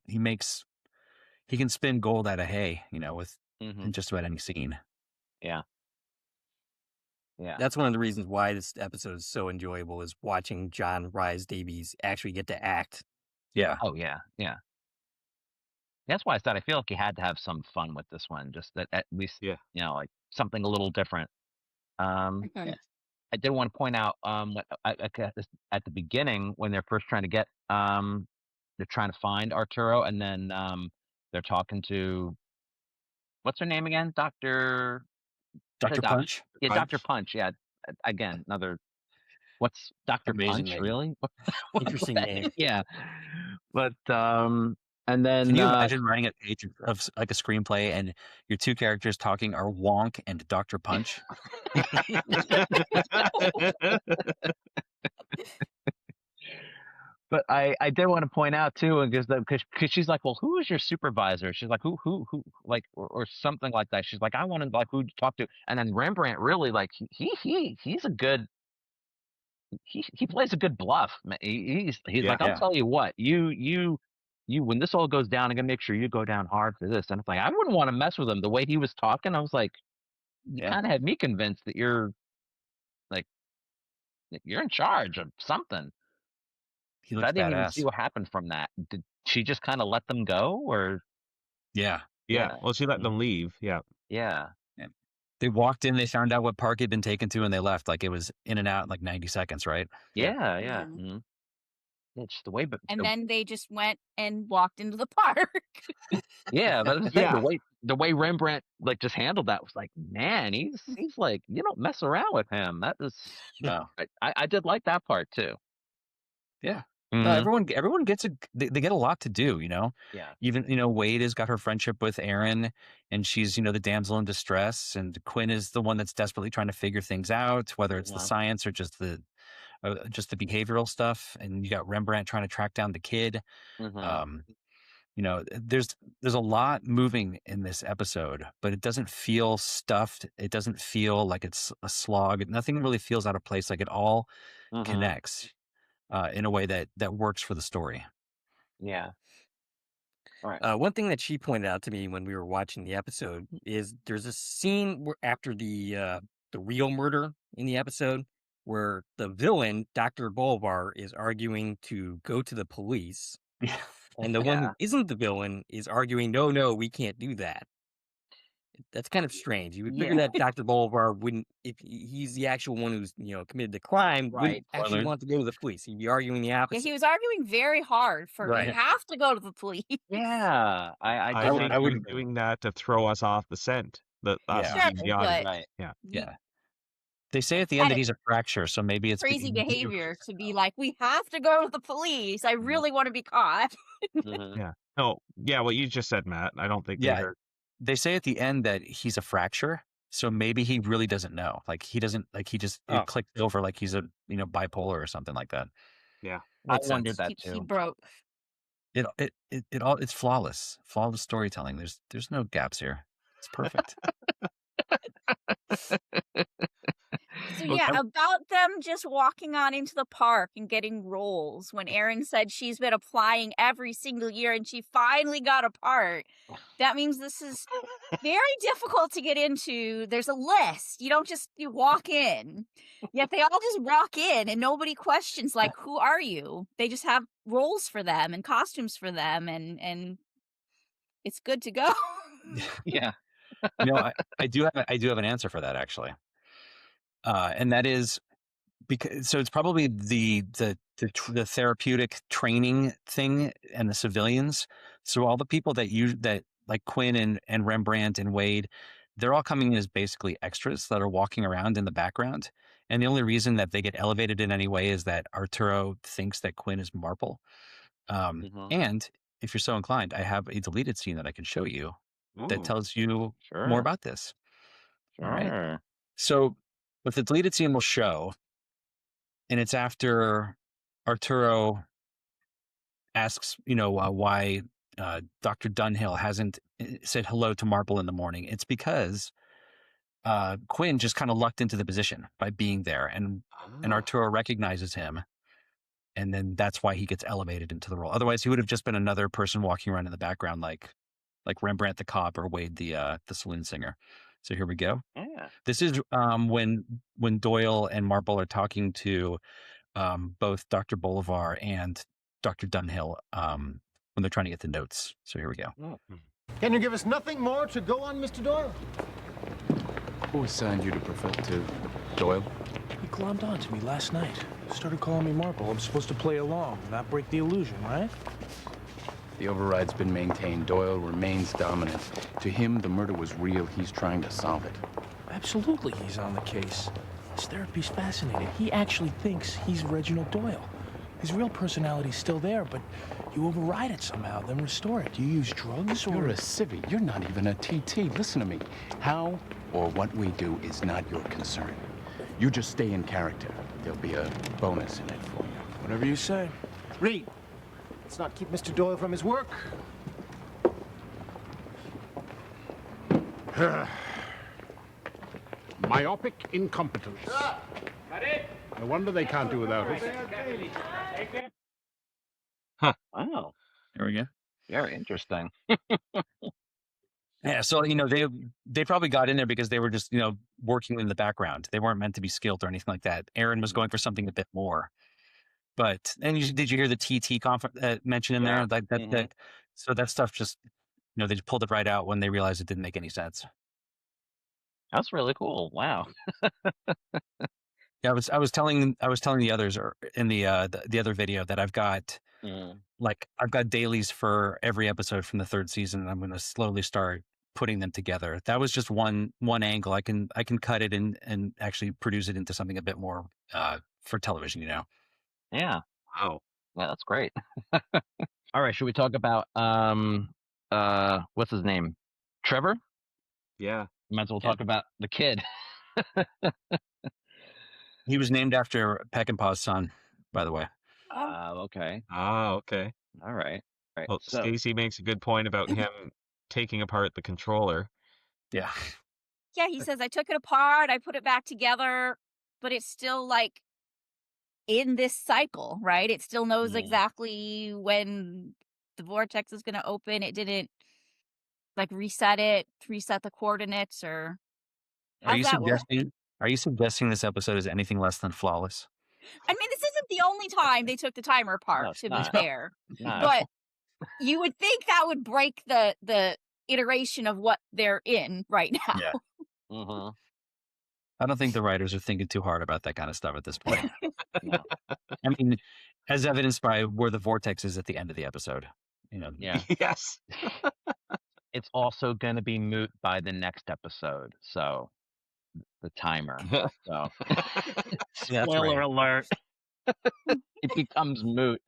spin gold out of hay, with in Mhm. just about any scene. Yeah. Yeah. That's one of the reasons why this episode is so enjoyable, is watching John Rhys Davies actually get to act. Yeah. Oh yeah. Yeah. That's why I said I feel like you had to have some fun with this one, just that at least Yeah. like something a little different. Yeah. I did want to point out at the beginning when they're first trying to get they're trying to find Arturo, and then they're talking to, what's her name again? Dr. Dr. Punch, Yeah, Dr. Punch. Punch. Yeah, again, another, what's Dr. Amazing Punch name. really? What's Interesting that? name. Yeah, but and then can you imagine writing a page of like a screenplay and your two characters talking are Wonk and Dr. Punch? But I did want to point out too, because she's like, well, who is your supervisor? She's like, who, like, or something like that. She's like, I wanted like who to talk to, and then Rembrandt really like he's a good, he plays a good bluff. He's like, I'll Yeah. tell you what, you when this all goes down, I'm gonna make sure you go down hard for this. And it's like I wouldn't want to mess with him. The way he was talking, I was like, you Yeah. kind of had me convinced that you're like that you're in charge of something. He But I looks didn't even see badass. what happened from that. Did she just kind of let them go, or Yeah. Yeah. yeah, Well, she let them leave. Yeah. yeah, Yeah. They walked in, they found out what park he'd been taken to, and they left. Like it was in and out in like 90 seconds, right? yeah, Yeah. Mhm. Yeah, just the way, but And then they just went and walked into the park. yeah, but I was saying Yeah. the way Rembrandt like just handled that was like, man, he's like, you don't mess around with him. That is, No. I did like that part too. Yeah. Mhm. No, everyone gets they get a lot to do, Yeah, Even, Wade has got her friendship with Aaron, and she's, the damsel in distress, and Quinn is the one that's desperately trying to figure things out, whether it's the yeah, science or just the behavioral stuff. And you got Rembrandt trying to track down the kid. mhm, Um, there's a lot moving in this episode, but it doesn't feel stuffed. It doesn't feel like it's a slog. Nothing really feels out of place. Like it all mhm, connects in a way that works for the story. yeah, right, One thing that she pointed out to me when we were watching the episode is there's a scene where after the real murder in the episode where the villain, Dr. Bolvar, is arguing to go to the police, and the one yeah. who isn't the villain is arguing, no, we can't do that. That's kind of strange. You would figure Yeah. that Dr. Bolivar wouldn't, if he's the actual one who's, committed the crime, Right. wouldn't actually Spoilers. want to go to the police. He'd be arguing the Yeah, opposite. he was arguing very hard for you Right. have to go to the police. Yeah, I I did think not he was agree. doing that to throw us off the scent. Us Yeah. being the Sure, audience. but Right. Yeah. you- Yeah. They say at the end And that he's a fracture, so maybe it's crazy behavior to be like, we have to go to the police. I really want to be caught. Mhm. Yeah. No. Yeah. What you just said, Matt. I don't think they Yeah. heard. They say at the end that he's a fracture, so maybe he really doesn't know. Like he doesn't like he just Oh. it clicked over like he's a bipolar or something like that. Yeah. I Makes wondered sense. that He too. broke. It all it's flawless storytelling. There's no gaps here. It's perfect. So Well, yeah, about them just walking on into the park and getting roles. When Erin said she's been applying every single year and she finally got a part, that means this is very difficult to get into. There's a list. You don't just you walk in. Yet they all just walk in and nobody questions like, who are you? They just have roles for them and costumes for them and it's good to go. Yeah. I do have an answer for that actually. And that is because so it's probably the therapeutic training thing and the civilians. So all the people that like Quinn and Rembrandt and Wade, they're all coming in as basically extras that are walking around in the background. And the only reason that they get elevated in any way is that Arturo thinks that Quinn is Marple. Mhm. And if you're so inclined, I have a deleted scene that I can show you that Ooh, tells you sure. more about this. Sure. All right. So what the deleted scene will show, and it's after Arturo asks, why Dr. Dunhill hasn't said hello to Marple in the morning. It's because Quinn just kind of lucked into the position by being there, and Arturo recognizes him, and then that's why he gets elevated into the role. Otherwise, he would have just been another person walking around in the background, like Rembrandt the cop or Wade the saloon singer. So here we go. Yeah. This is when Doyle and Marple are talking to both Dr. Bolivar and Dr. Dunhill when they're trying to get the notes. So here we go. Can you give us nothing more to go on, Mr. Doyle? Who assigned you to to Doyle? He glommed on to me last night. Started calling me Marple. I'm supposed to play along, not break the illusion, right? The override's been maintained. Doyle remains dominant. To him, the murder was real. He's trying to solve it. Absolutely, he's on the case. His therapy's fascinating. He actually thinks he's Reginald Doyle. His real personality's still there, but you override it somehow, then restore it. Do you use drugs or... You're a civvy. You're not even a TT. Listen to me. How or what we do is not your concern. You just stay in character. There'll be a bonus in it for you. Whatever you say. Reed, let's not keep Mr. Doyle from his work. Myopic incompetence. No wonder they can't do without it. Wow. There we go. Very interesting. Yeah, so they probably got in there because they were just working in the background. They weren't meant to be skilled or anything like that. Aaron was going for something a bit more. But did you hear the TT mention in there? Like that, Mhm. that so that stuff just they just pulled it right out when they realized it didn't make any sense. That's really cool. Wow. Yeah, I was telling the others in the other video that I've got I've got dailies for every episode from the third season, and I'm going to slowly start putting them together. That was just one angle. I can cut it and actually produce it into something a bit more for television. Yeah. Wow. Yeah, that's great. All right, should we talk about what's his name? Trevor? Yeah. Might as well talk about the kid. He was named after Peckinpah's son, by the way. Okay. Okay. All right. Right. Well, So, Stacie makes a good point about him taking apart the controller. Yeah. Yeah, he says, I took it apart, I put it back together, but it's still like in this cycle, right? It still knows exactly when the vortex is going to open. It didn't like reset the coordinates or Are how's that work? Are you suggesting this episode is anything less than flawless? I mean, this isn't the only time they took the timer apart, it's to be not. fair. Nah. But you would think that would break the iteration of what they're in right now. Yeah. Mm-hmm. I don't think the writers are thinking too hard about that kind of stuff at this point. No. I mean, as evidenced by where the vortex is at the end of the episode. Yeah. Yes. It's also going to be moot by the next episode. So the timer. So That's spoiler right. alert. It becomes moot.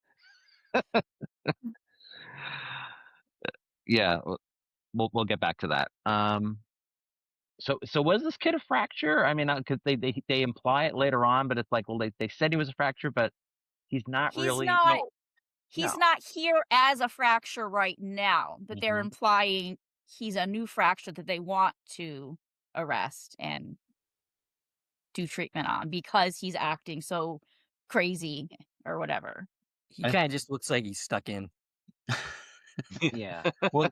Yeah, we'll get back to that. So was this kid a fracture? I mean, because they imply it later on, but it's like, well, they said he was a fracture, but he's not He's really. not. No. He's not here as a fracture right now, but they're implying he's a new fracture that they want to arrest and do treatment on because he's acting so crazy or whatever. He kind of just looks like he's stuck in. Yeah. Well,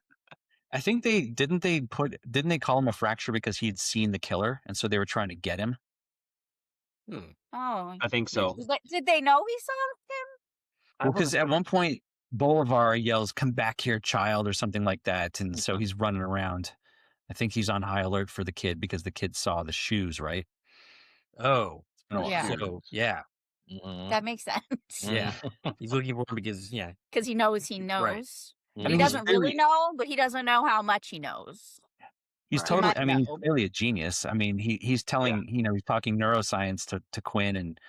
I think didn't they call him a fracture because he'd seen the killer, and so they were trying to get him. Oh, I think so. Did they know he saw him? Well, because at one point Bolivar yells, "Come back here, child," or something like that, and so he's running around. I think he's on high alert for the kid because the kid saw the shoes, right? Oh, Yeah. So, yeah. That makes sense. Yeah. He's looking for him because, Because he knows he knows. Right. But he doesn't really know, but he doesn't know how much he knows. He's Right. totally. Might I mean, he's know. clearly a genius. I mean, he's telling he's talking neuroscience to Quinn, and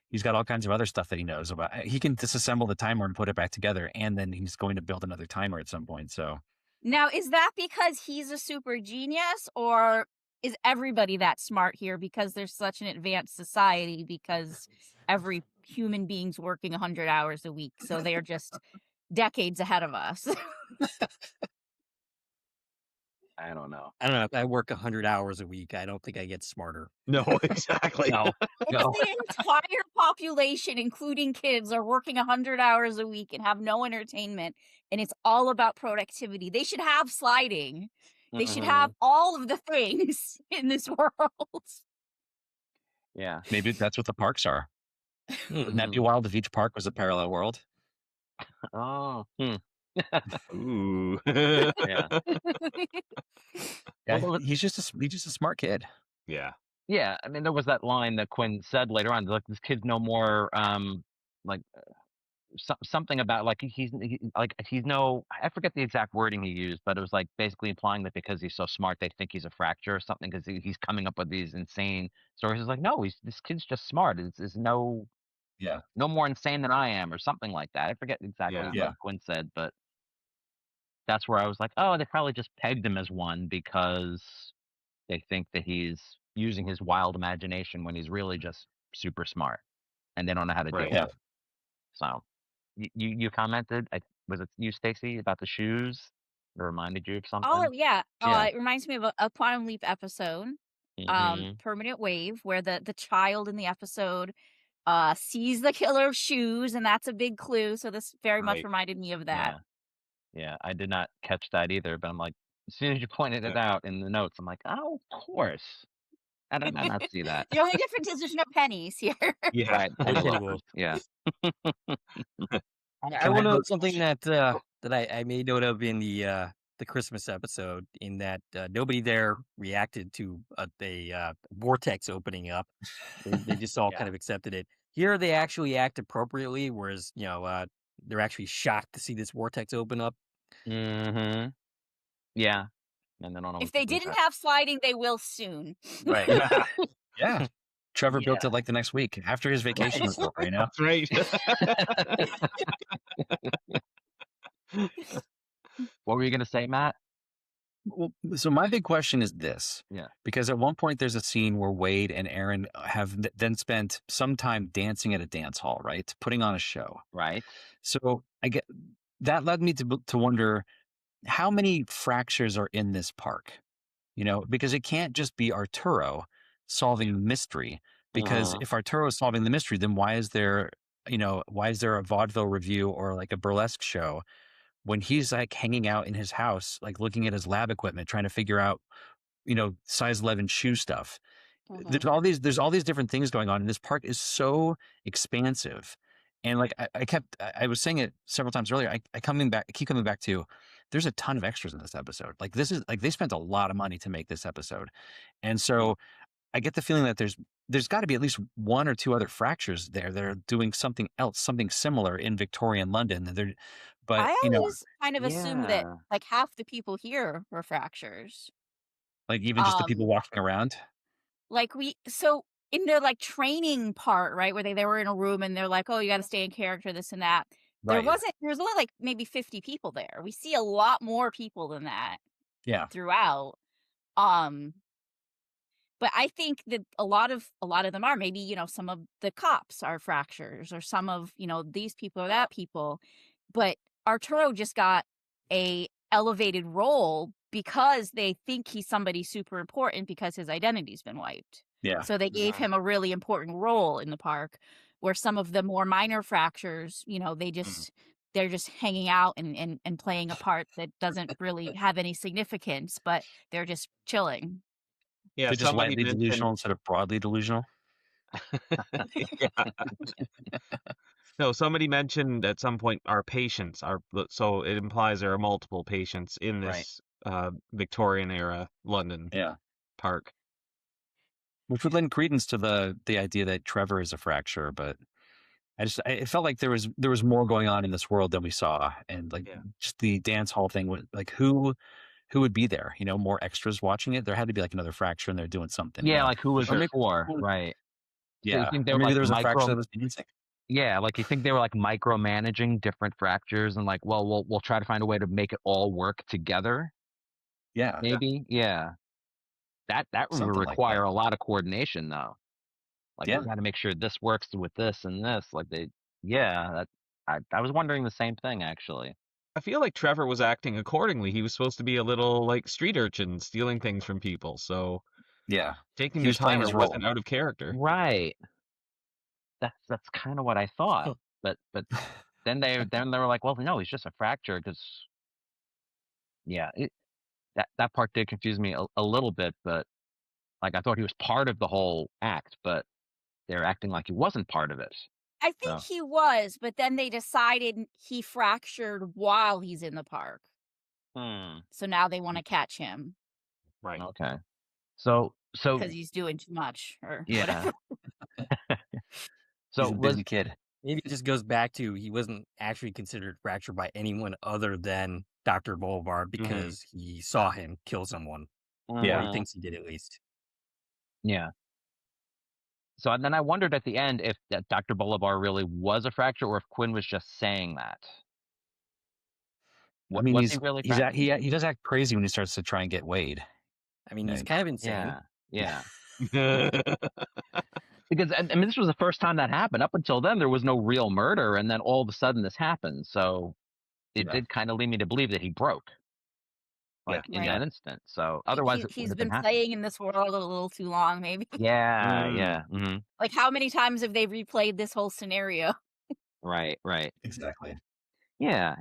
he's got all kinds of other stuff that he knows about. He can disassemble the timer and put it back together, and then he's going to build another timer at some point. So Now, is that because he's a super genius, or is everybody that smart here because there's such an advanced society because every human being's working 100 hours a week, so they are just decades ahead of us? I don't know. I don't know. If I work 100 hours a week, I don't think I get smarter. No, exactly. No. If the entire population, including kids, are working 100 hours a week and have no entertainment, and it's all about productivity, they should have sliding. They should have all of the things in this world. Yeah. maybe that's what the parks are. Wouldn't that be wild if each park was a parallel world? Oh. Ooh. Yeah. Yeah, Well, he's just a smart kid. Yeah. Yeah. I mean, there was that line that Quinn said later on, like, this kid's no more, like, something about, like, he's no, I forget the exact wording he used, but it was like basically implying that because he's so smart, they think he's a fracture or something because he's coming up with these insane stories. It's like, no, this kid's just smart. Is no more insane than I am or something like that. I forget exactly what Quinn said, but that's where I was like, oh, they probably just pegged him as one because they think that he's using his wild imagination when he's really just super smart, and they don't know how to do it. So, you commented, was it you, Stacie, about the shoes? It reminded you of something? Oh, yeah. It reminds me of a Quantum Leap episode, Permanent Wave, where the child in the episode sees the killer of shoes, and that's a big clue. So this very much reminded me of that. Yeah, I did not catch that either, but I'm like, as soon as you pointed it out in the notes, I'm like, oh, of course. I did not see that. The only difference is there's no pennies here. Yeah. Right. Yeah. I will note something that I made note of in the Christmas episode, in that nobody there reacted to a vortex opening up. They just all kind of accepted it. Here they actually act appropriately, whereas they're actually shocked to see this vortex open up. Mm-hmm. Yeah. And then If they didn't have sliding, they will soon. Right. Yeah. Trevor built it like the next week after his vacation was over, you know? That's right. What were you going to say, Matt? Well, so my big question is this. Yeah. Because at one point there's a scene where Wade and Aaron have then spent some time dancing at a dance hall, right? Putting on a show. Right. So that led me to wonder how many fractures are in this park, because it can't just be Arturo solving the mystery, because if Arturo is solving the mystery, then why is there a vaudeville review or like a burlesque show when he's like hanging out in his house, like looking at his lab equipment, trying to figure out, size 11 shoe stuff. There's all these different things going on, and this park is so expansive. And like I was saying it several times earlier, I keep coming back to there's a ton of extras in this episode. Like this is like they spent a lot of money to make this episode, and so I get the feeling that there's got to be at least one or two other fractures there that are doing something else, something similar in Victorian London. But I you know, always kind of assumed that Yeah. like half the people here were fractures. like even just the people Um, walking around. like so in the like training part, right, where they were in a room and they're like, oh, you got to stay in character, this and that. There Right. was only like maybe 50 people there. We see a lot more people than that Yeah. throughout. Um, but I think that a lot of them are maybe, you know, some of the cops are fractures or some of, you know, these people or that people. But Arturo just got a elevated role because they think he's somebody super important because his identity's been wiped. Yeah. So they gave him a really important role in the park, where some of the more minor fractures, you know, they're just hanging out and playing a part that doesn't really have any significance, but they're just chilling. Yeah, They're just somebody lightly mentioned. delusional instead of broadly delusional. Yeah. No, somebody mentioned at some point our patients are, so it implies there are multiple patients in Right. this Victorian era London Yeah. park. Which would lend credence to the idea that Trevor is a fracture, but it felt like there was more going on in this world than we saw, and like Yeah. just the dance hall thing was like who would be there? You know, more extras watching it. There had to be like another fracture, and they're doing something. you Yeah, know? like who was Or it maybe- for? Right. So you Yeah, think they or were maybe like there was a fracture micro? that was dancing. Yeah, like you think they were like micromanaging different fractures and like, well, we'll try to find a way to make it all work together. Yeah, Maybe. Yeah. That would something like require that. a lot of coordination though. Like Yeah. we got to make sure this works with this and this. Like I was wondering the same thing actually. I feel like Trevor was acting accordingly. He was supposed to be a little like street urchin stealing things from people. So Yeah, taking he the was playing timer his role. wasn't out of character. Right. That's kind of what I thought. But then they were like, well, no, he's just a fracture because yeah, that part did confuse me a little bit, but like I thought he was part of the whole act, but they're acting like he wasn't part of it. I think So he was, but then they decided he fractured while he's in the park. So now they want to catch him Right. okay. So because he's doing too much or yeah. whatever. So He's a busy kid. Maybe it just goes back to he wasn't actually considered fractured by anyone other than Dr. Boulevard because he saw him kill someone. Or Yeah. he thinks he did at least. Yeah. So then I wondered at the end if that Dr. Bolivar really was a fracture or if Quinn was just saying that. I mean, Was he really fractured? he does act crazy when he starts to try and get Wade. I mean, he's Right. kind of insane. Yeah. Because I mean, this was the first time that happened. Up until then, there was no real murder, and then all of a sudden this happened. So it Yeah. did kind of lead me to believe that he broke, like in that instant. So otherwise, it He's would have been been playing in this world a little too long, maybe. Yeah, yeah. Mm-hmm. Like how many times have they replayed this whole scenario? Right. Exactly. Yeah.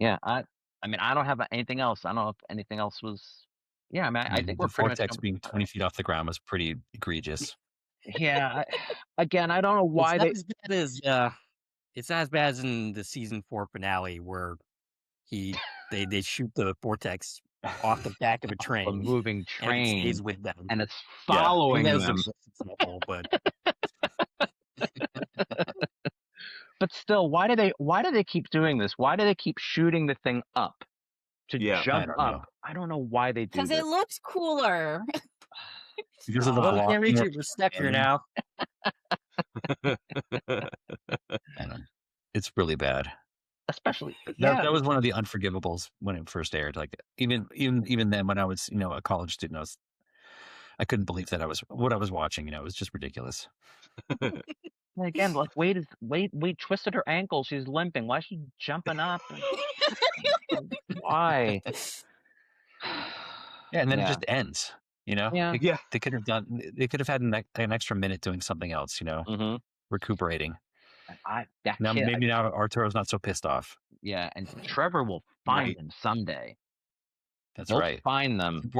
I mean, I don't have anything else. I don't know if anything else was. Yeah, I mean, I think the we're pretty much vortex being 20 feet off the ground was pretty egregious. Yeah. Again, I don't know why it's not as bad as it's not as bad as in the season 4 finale where they shoot the vortex off the back of a train, a moving and it train, stays with them, and it's following that was them. the best example, but But still, why do they keep doing this? Why do they keep shooting the thing up to jump I don't up? know. I don't know why they do Because this. it looks cooler. Because of the well, we block. can't reach it. We're stuck here now. I know. It's really bad. Especially, That was one of the unforgivables when it first aired. Like even then, when I was a college student, I couldn't believe that what I was watching. It was just ridiculous. And again, like Wade twisted her ankle. She's limping. Why is she jumping up? Why? Yeah, and then it just ends. Yeah. They could have had an extra minute doing something else. Mm-hmm. Recuperating. Now Arturo's not so pissed off. Yeah, and Trevor will find them someday. That's He'll right. find them.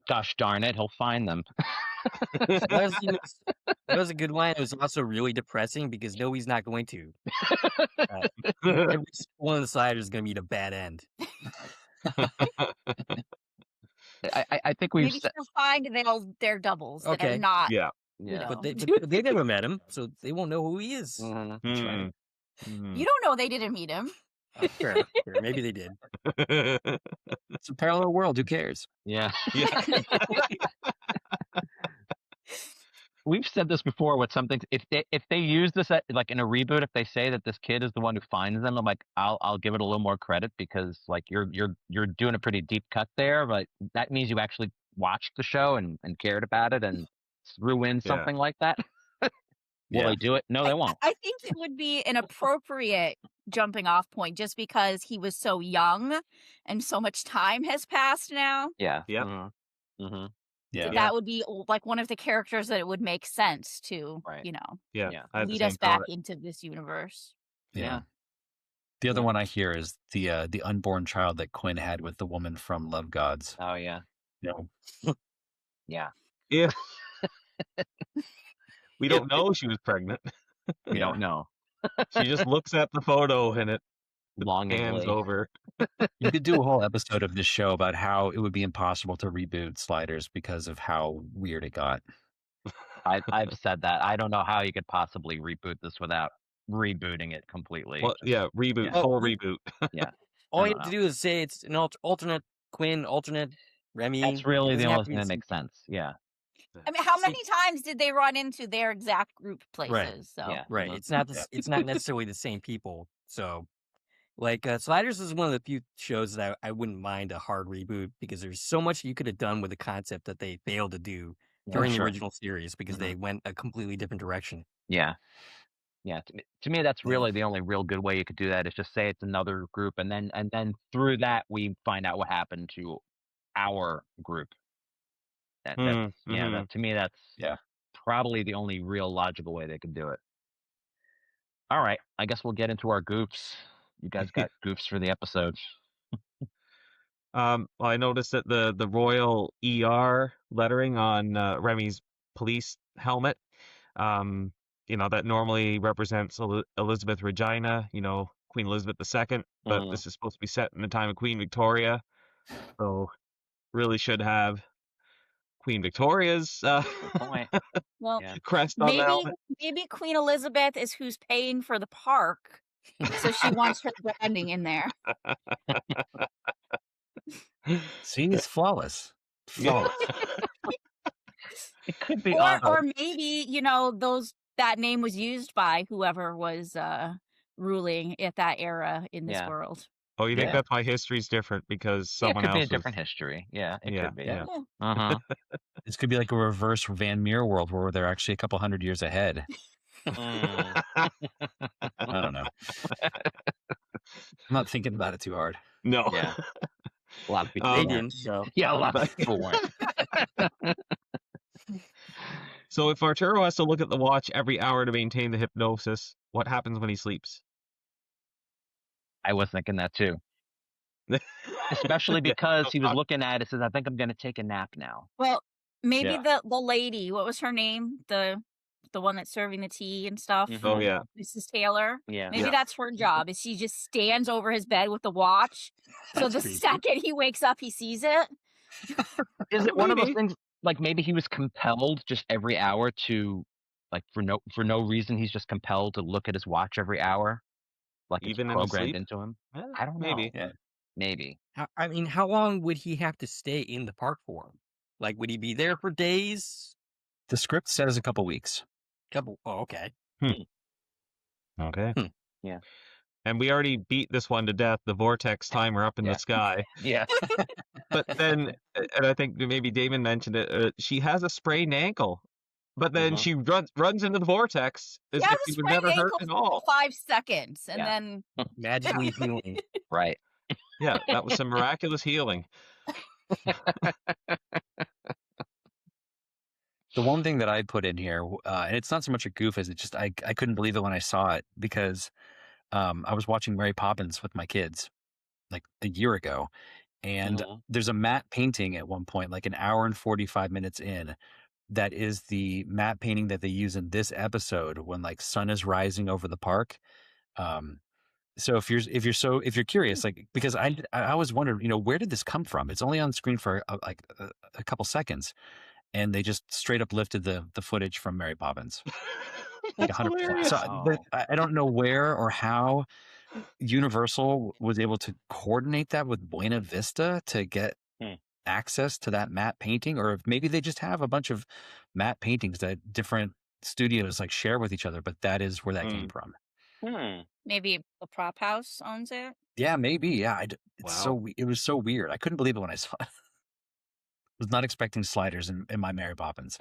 Gosh darn it, he'll find them. That was a good line. It was also really depressing because no, he's not going to. Every one of the sliders is going to meet a bad end. I think we've Maybe he'll find they're doubles that are Okay. not. Yeah. You know. But they never met him, so they won't know who he is. Mhm. That's right. You don't know they didn't meet him. Fair, fair. Maybe they did. It's a parallel world. Who cares? Yeah. Yeah. We've said this before with something. If they use this like in a reboot, if they say that this kid is the one who finds them, I'm like, I'll give it a little more credit because like you're doing a pretty deep cut there, but that means you actually watched the show and cared about it and threw in Yeah. something like that. Will they do it? No, they won't. I think it would be an appropriate jumping off point just because he was so young and so much time has passed now. Yeah. Yep. Mm-hmm. Yeah. That would be like one of the characters that it would make sense to, Right. Yeah. Yeah. I had the lead same us back thought. into this universe. Yeah. The other one I hear is the unborn child that Quinn had with the woman from Love Gods. Oh yeah. No. Yeah. If we don't know she was pregnant, We don't know. she just looks at the photo and it hands Longingly. over. You could do a whole episode of this show about how it would be impossible to reboot Sliders because of how weird it got. I've said that. I don't know how you could possibly reboot this without rebooting it completely. Well, yeah, reboot, Yeah. full reboot. Yeah. All I you don't have to know. do is say it's an alternate Quinn, alternate Remy. That's really It the doesn't have only to thing be that the makes sense. Yeah. I mean, how See- many times did they run into their exact group places? Right. So Yeah. Right. Mhm. It's not it's not necessarily the same people. So like Sliders is one of the few shows that I wouldn't mind a hard reboot because there's so much you could have done with the concept that they failed to do during the sure. original series because they went a completely different direction. Yeah. Yeah. To me, that's Yeah. really the only real good way you could do that is just say it's another group, and then through that we find out what happened to our group. That to me that's Yeah. probably the only real logical way they could do it. All right, I guess we'll get into our goofs. You guys got goofs for the episode. Well, I noticed that the royal ER lettering on Remy's police helmet, that normally represents Elizabeth Regina, Queen Elizabeth II, but Mhm. this is supposed to be set in the time of Queen Victoria, so really should have Queen Victoria's Good point. well, Yeah. crest on the helmet. maybe Queen Elizabeth is who's paying for the park, so she wants her branding in there. See, it's flawless. Yeah. It could be Or maybe that name was used by whoever was ruling at that era in this Yeah. world. Oh, you think Yeah. that's why history's different because It someone could else be a was... different history. Yeah, it Yeah, could be. yeah. Uh-huh. This could be like a reverse Van Meer world where they're actually a couple hundred years ahead. Mm. I don't know. I'm not thinking about it too hard. No. Yeah. A lot of people They Um, weren't. didn't. So Yeah, a lot of people weren't. So if Arturo has to look at the watch every hour to maintain the hypnosis, what happens when he sleeps? I was thinking that too. Especially because he was looking at it, says, I think I'm going to take a nap now. Well, maybe Yeah. the lady, what was her name? The one that's serving the tea and stuff. Mhm. Oh, yeah. Mrs. Taylor. Yeah. Maybe Yeah. that's her job. Is she just stands over his bed with the watch, so That's the creepy. second he wakes up, he sees it. Is it one of those Maybe. things, like maybe he was compelled just every hour to, like for no reason, he's just compelled to look at his watch every hour? Like it's Even in his programmed sleep? into him? Yeah, I don't know. maybe. Yeah. Maybe. I mean, how long would he have to stay in the park for? Like, would he be there for days? The script says a couple weeks. Couple. Oh, okay. Okay. Yeah. And we already beat this one to death, the vortex timer up in Yeah. the sky. Yeah. But then, and I think maybe Damon mentioned it, she has a sprained ankle. But then Mhm. she runs into the vortex as Yeah, if the she was sprained never hurt ankle at all. for 5 seconds, and Yeah. then Magically healing. Right. Yeah, that was some miraculous healing. The one thing that I put in here, and it's not so much a goof as it just I couldn't believe it when I saw it because I was watching Mary Poppins with my kids like a year ago, and Mhm. there's a matte painting at one point, like an hour and 45 minutes in, that is the matte painting that they use in this episode when like sun is rising over the park. So if you're curious, like, because I always wondered, where did this come from? It's only on screen for a couple seconds, and they just straight up lifted the footage from Mary Poppins. Like That's 100%. hilarious. So I don't know where or how Universal was able to coordinate that with Buena Vista to get access to that matte painting, or if maybe they just have a bunch of matte paintings that different studios like share with each other, but that is where that came from. Maybe the prop house owns it. Yeah, maybe. Yeah, Wow. it was so weird. I couldn't believe it when I saw it. I was not expecting sliders in my Mary Poppins.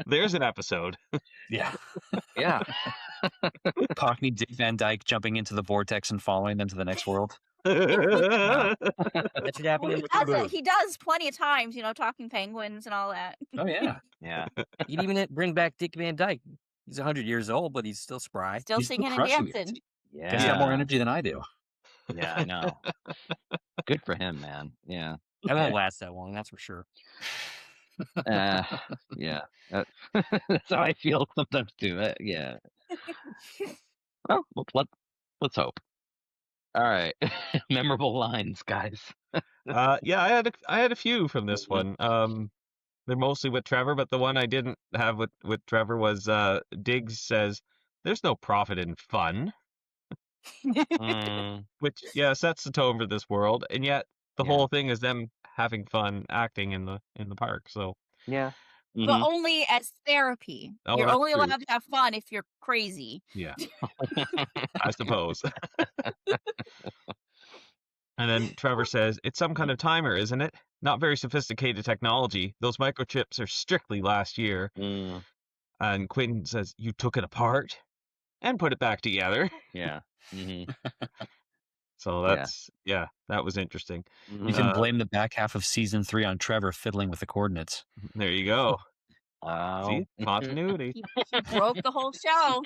There's an episode. Yeah. Yeah. Cockney Dick Van Dyke jumping into the vortex and following them to the next world. That should happen Well, in he does plenty of times, talking penguins and all that. Oh yeah. Yeah. He'd even bring back Dick Van Dyke. He's 100 years old, but he's still spry. Still He's still singing and crushing it. dancing. Yeah. He's got more energy than I do. Yeah, I know. Good for him, man. Yeah. I won't last that long, that's for sure. Yeah. That's how I feel sometimes too. Yeah. Well, let's hope. All right. Memorable lines, guys. Yeah, I had a few from this one. They're mostly with Trevor, but the one I didn't have with Trevor was Diggs says, "There's no profit in fun," which sets the tone for this world, and yet the whole thing is them having fun acting in the park. So yeah. But only as therapy. Oh, You're that's only true. allowed to have fun if you're crazy. Yeah, I suppose. And then Trevor says, "It's some kind of timer, isn't it? Not very sophisticated technology. Those microchips are strictly last year." And Quinn says, "You took it apart and put it back together." Yeah. So that's, that was interesting. You can blame the back half of season 3 on Trevor fiddling with the coordinates. There you go. Wow. See? Continuity. He broke the whole show.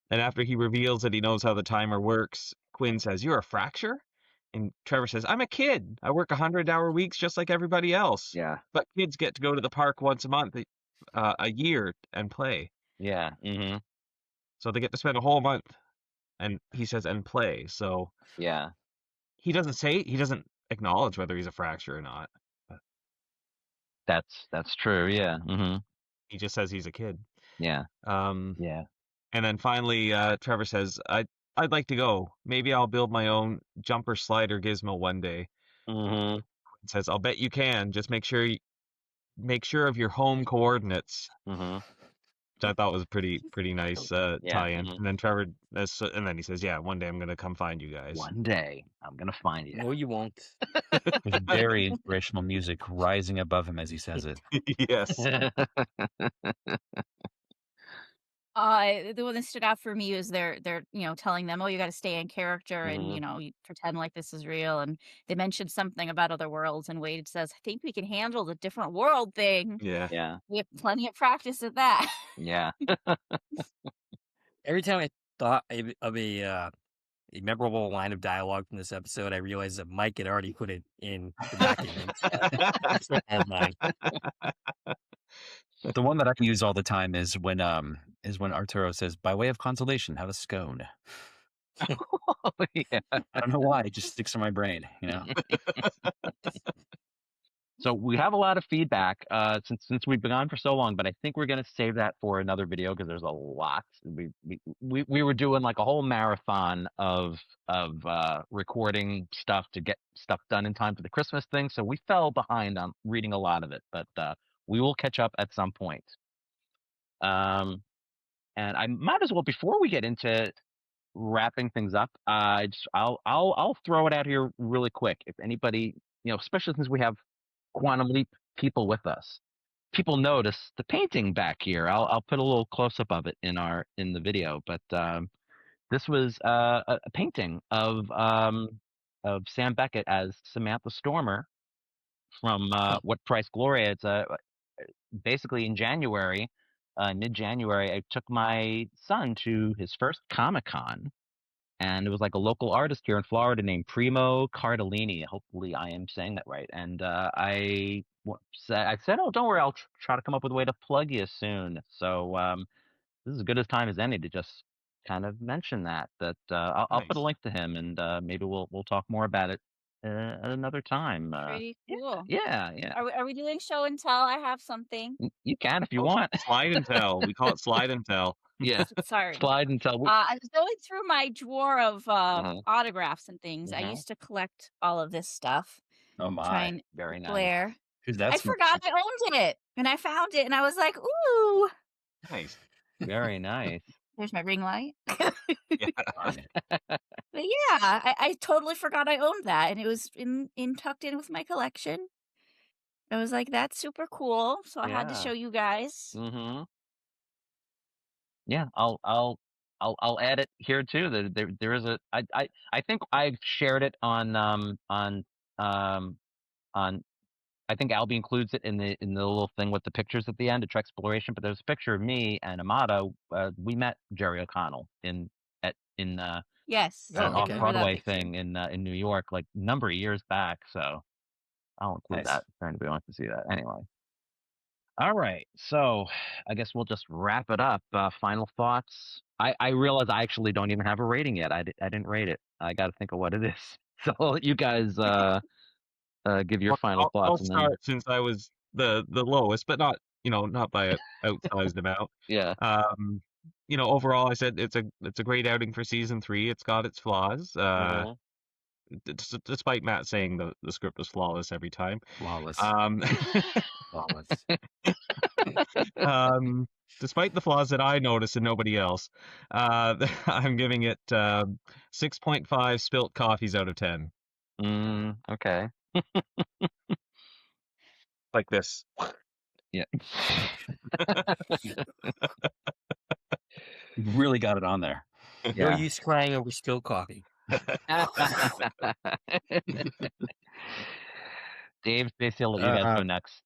And after he reveals that he knows how the timer works, Quinn says, "You're a fracture?" And Trevor says, "I'm a kid. I work 100-hour weeks just like everybody else. Yeah. But kids get to go to the park once a month, a year, and play." Yeah. So they get to spend a whole month, and he says, and play. So yeah, he doesn't acknowledge whether he's a fracture or not. But that's true. Yeah. he just says he's a kid. Yeah. Yeah. And then finally, Trevor says, I'd like to go. Maybe I'll build my own jumper slider gizmo one day." He says, "I'll bet you can. Just make sure of your home coordinates." Which I thought was a pretty nice tie-in. And then Trevor, and then he says, "Yeah, one day I'm gonna come find you guys." One day I'm gonna find you. No, you won't. With very inspirational music rising above him as he says it. Yes. The one that stood out for me is they're telling them, "Oh, you got to stay in character and you pretend like this is real." And they mentioned something about other worlds, and Wade says, "I think we can handle the different world thing. Yeah. We have plenty of practice at that." Yeah. Every time I thought of a memorable line of dialogue from this episode, I realized that Mike had already put it in the documents. The one that I use all the time is when Arturo says, "By way of consolation, have a scone." Yeah. I don't know why, it just sticks in my brain, So we have a lot of feedback since we've been on for so long, but I think we're going to save that for another video because there's a lot. We were doing like a whole marathon of recording stuff to get stuff done in time for the Christmas thing, so we fell behind on reading a lot of it, but we will catch up at some point. And I might as well, before we get into wrapping things up, I'll throw it out here really quick. If anybody, especially since we have Quantum Leap people with us, people notice the painting back here. I'll put a little close up of it in the video, but this was a painting of Sam Beckett as Samantha Stormer from What Price Gloria. It's basically in January, mid-January, I took my son to his first Comic-Con, and it was like a local artist here in Florida named Primo Cardellini. Hopefully, I am saying that right. And I said, "Oh, don't worry, I'll try to come up with a way to plug you soon." So this is as good a time as any to just kind of mention that. I'll put a Nice. link to him, and maybe we'll talk more about it at another time. Pretty cool. Yeah. Are we doing show and tell? I have something. You can if you Oh, want. slide and tell. We call it slide and tell. Yeah. Sorry. Slide and tell. I was going through my drawer of Uh-huh. autographs and things. I Mhm. used to collect all of this stuff. Oh my. Trying Very nice. Blair. Who's I that? forgot I owned it, and I found it, and I was like, "Ooh!" Nice. Very nice. There's my ring light. Yeah. But yeah, I totally forgot I owned that, and it was in tucked in with my collection. I was like, "That's super cool," so I had to Yeah. show you guys. Mm-hmm. Yeah, I'll add it here too. There is a I think I've shared it on I think Albie includes it in the little thing with the pictures at the end, it's exploration. But there's a picture of me and Amada. We met Jerry O'Connell in Yes, Oh, I an okay. off remember that Broadway picture. thing in New York, like a number of years back. So I'll include Nice. that if anybody wants to see that. Anyway. All right, so I guess we'll just wrap it up. Final thoughts. I realize I actually don't even have a rating yet. I didn't rate it. I got to think of what it is. So I'll let you guys give your Well, final I'll thoughts, and then start since I was the lowest, but not not by an outsized amount. yeah, Overall, I said it's a great outing for season 3. It's got its flaws. Mhm. Despite Matt saying the script was flawless every time. Flawless. Flawless. Flawless. Despite the flaws that I noticed and nobody else, I'm giving it 6.5 spilt coffees out of 10. Okay. Like this. Yeah. You really got it on there. No Yeah. use crying over spilled coffee. Dave, Stacey, I'll let you guys go next.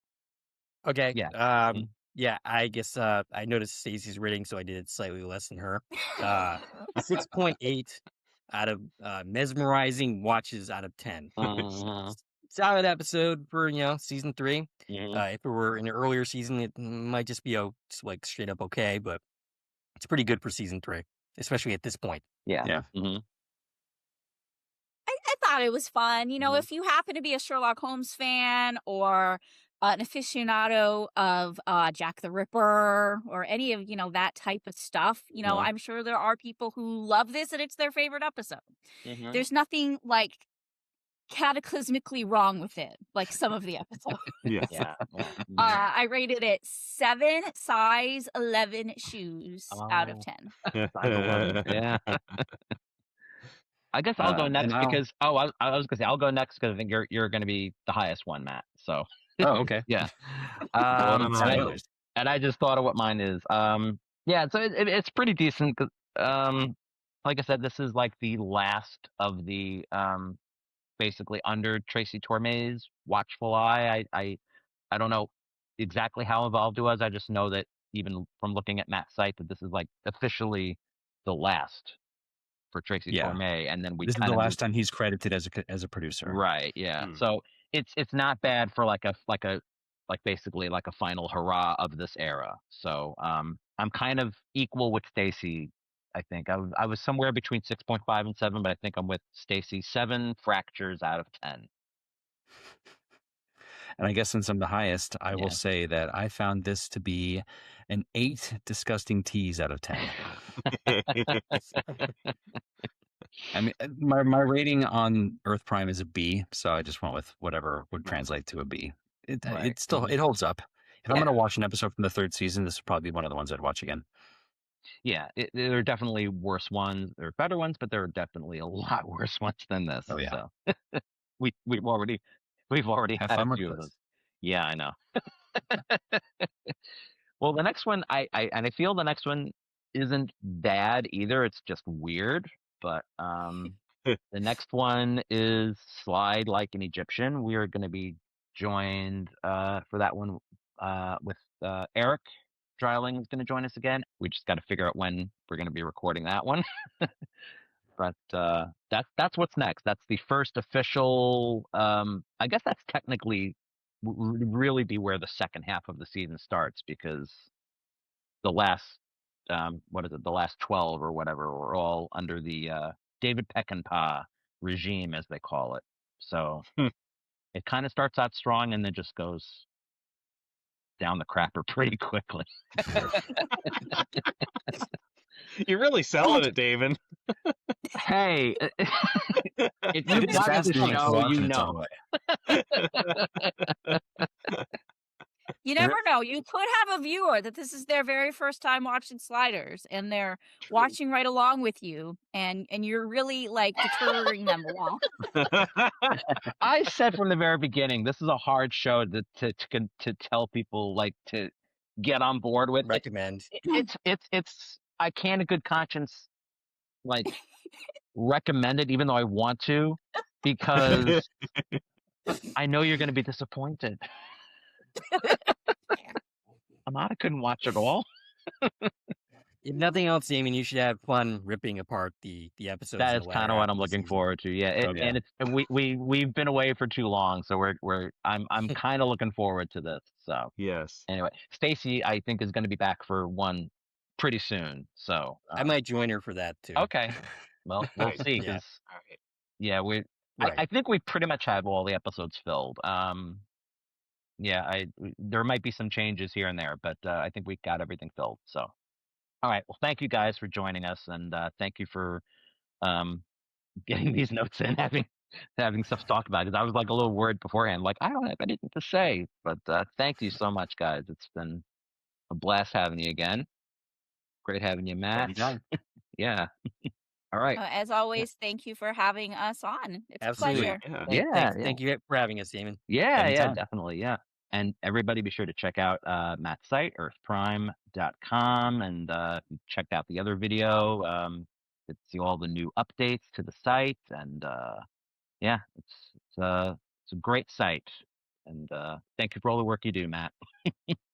Okay. Yeah. Yeah, I guess I noticed Stacey's rating, so I did it slightly less than her. 6.8 out of mesmerizing watches out of 10. Mhm. Solid episode for season 3. Mhm. If it were in an earlier season, it might just be just like straight up okay, but it's pretty good for season 3, especially at this point. Yeah. Yeah. Mhm. I thought it was fun. Mhm. If you happen to be a Sherlock Holmes fan or an aficionado of Jack the Ripper or any of, that type of stuff, Yeah. I'm sure there are people who love this and it's their favorite episode. Mhm. There's nothing like cataclysmically wrong with it, like some of the episodes. Yeah. Yeah. Mhm. I rated it 7 size 11 shoes out of Oh. 10. Size 11. Yeah. I guess I'll go next and because I was gonna say I'll go next because I think you're gonna be the highest one, Matt. So Oh, okay. yeah. One on And the I, road. and I just thought of what mine is. Yeah. So it's pretty decent. 'Cause, like I said, this is like the last of the basically under Tracy Torme's watchful eye. I don't know exactly how involved it was. I just know that even from looking at Matt's site that this is like officially the last for Tracy Yeah. Torme, and then we This is kind the of last time he's credited as a producer. right, yeah. Hmm. So it's not bad for like basically like a final hurrah of this era. So I'm kind of equal with Stacy. I think I was somewhere between 6.5 and 7, but I think I'm with Stacy. 7 fractures out of 10. And I guess since I'm the highest, I Yeah. will say that I found this to be an 8 disgusting teas out of 10. I mean, my rating on Earth Prime is a B, so I just went with whatever would translate to a B. Right. It still Mhm. it holds up. If I'm Yeah. going to watch an episode from the 3rd season, this would probably be one of the ones I'd watch again. Yeah, there are definitely worse ones. There are better ones, but there are definitely a lot worse ones than this. Oh, yeah. So we've already Have had fun a with few of this. those. Yeah, I know. Well, the next one, I feel the next one isn't bad either. It's just weird. But the next one is Slide Like an Egyptian. We are going to be joined for that one with Eric Dreiling is going to join us again. We just got to figure out when we're going to be recording that one. But that's what's next. That's the first official. I guess that's technically really be where the second half of the season starts, because the last what is it? The last 12 or whatever were all under the David Peckinpah regime, as they call it. So it kind of starts out strong and then just goes down the crapper pretty quickly. You're really selling it, David. Hey, if you It's watch the fascinating show, watching you it know. You never know. You could have a viewer that this is their very first time watching Sliders, and they're watching right along with you, and you're really like deterring them along. I said from the very beginning, this is a hard show to tell people, like, to get on board with. Recommend. It's I can't in good conscience like recommend it, even though I want to, because I know you're going to be disappointed. Amada couldn't watch it all. If nothing else, Damon, you should have fun ripping apart the episodes. That is kind of what I'm looking forward to. Yeah, and we've been away for too long, so I'm kind of looking forward to this. So yes. Anyway, Stacie, I think, is going to be back for one pretty soon. So I might join her for that too. Okay, well, we'll see. Yeah. Yeah, Right. I think we pretty much have all the episodes filled. Yeah, there might be some changes here and there, but I think we got everything filled. So, all right. Well, thank you guys for joining us, and thank you for getting these notes in, having stuff to talk about. Because I was like a little worried beforehand, like I don't have anything to say. But thank you so much, guys. It's been a blast having you again. Great having you, Matt. Yeah. All right. As always, thank you for having us on. It's Absolutely. a pleasure. Yeah. Thank you for having us, Damon. Yeah, Anytime. definitely. Yeah. And everybody be sure to check out Matt's site, earthprime.com, and check out the other video to see all the new updates to the site. And yeah, it's a great site. And thank you for all the work you do, Matt.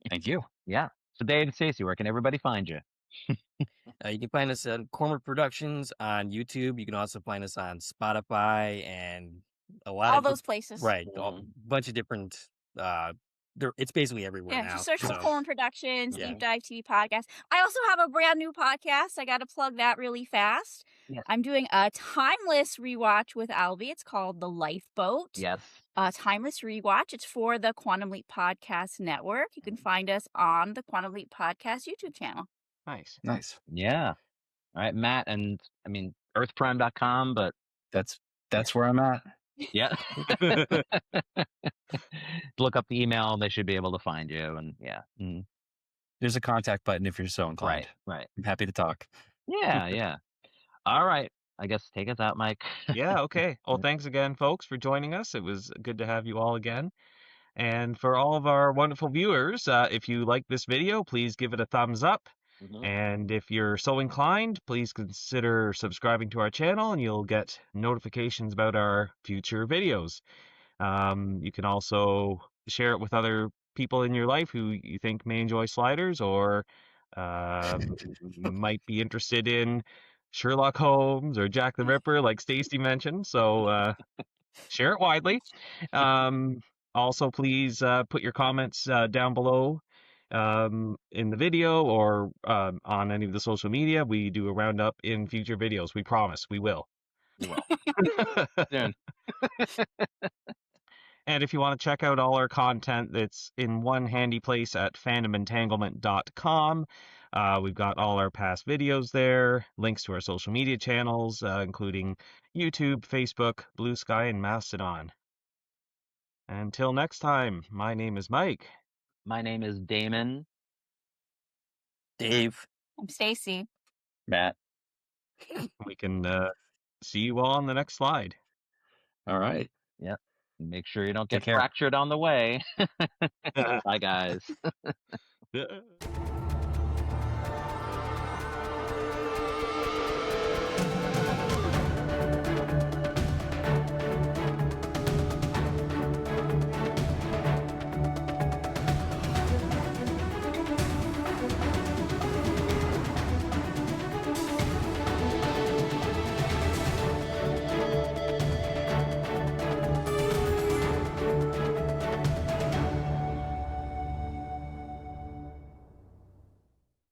Thank you. Yeah. So Dave and Stacie, where can everybody find you? You can find us on Korman Productions on YouTube. You can also find us on Spotify and a lot All of those places. Right, a bunch of different. It's basically everywhere Yeah, now. just search for Korman Productions, Yeah. Deep Dive TV Podcast. I also have a brand new podcast. I got to plug that really fast. Yes. I'm doing a timeless rewatch with Albie. It's called The Lifeboat. Yes. Timeless rewatch. It's for the Quantum Leap Podcast Network. You can find us on the Quantum Leap Podcast YouTube channel. Nice. Yeah. All right, Matt, and I mean earthprime.com, but that's where I'm at. yeah. Look up the email, they should be able to find you, and yeah. There's a contact button if you're so inclined. Right. I'm happy to talk. Yeah. All right. I guess take us out, Mike. Yeah, okay. Well, thanks again, folks, for joining us. It was good to have you all again. And for all of our wonderful viewers, if you like this video, please give it a thumbs up. And if you're so inclined, please consider subscribing to our channel, and you'll get notifications about our future videos. You can also share it with other people in your life who you think may enjoy Sliders, or might be interested in Sherlock Holmes or Jack the Ripper, like Stacie mentioned. So share it widely. Also, please put your comments down below in the video or on any of the social media. We do a roundup in future videos. We promise we will. Soon. And if you want to check out all our content, that's in one handy place at fandomentanglement.com. We've got all our past videos there, links to our social media channels, including YouTube, Facebook, Blue Sky, and Mastodon. Until next time, my name is Mike. My name is Damon. Dave. I'm Stacie. Matt. We can see you all on the next slide. All right. Yep. Make sure you don't Take get care. fractured on the way. Bye, guys.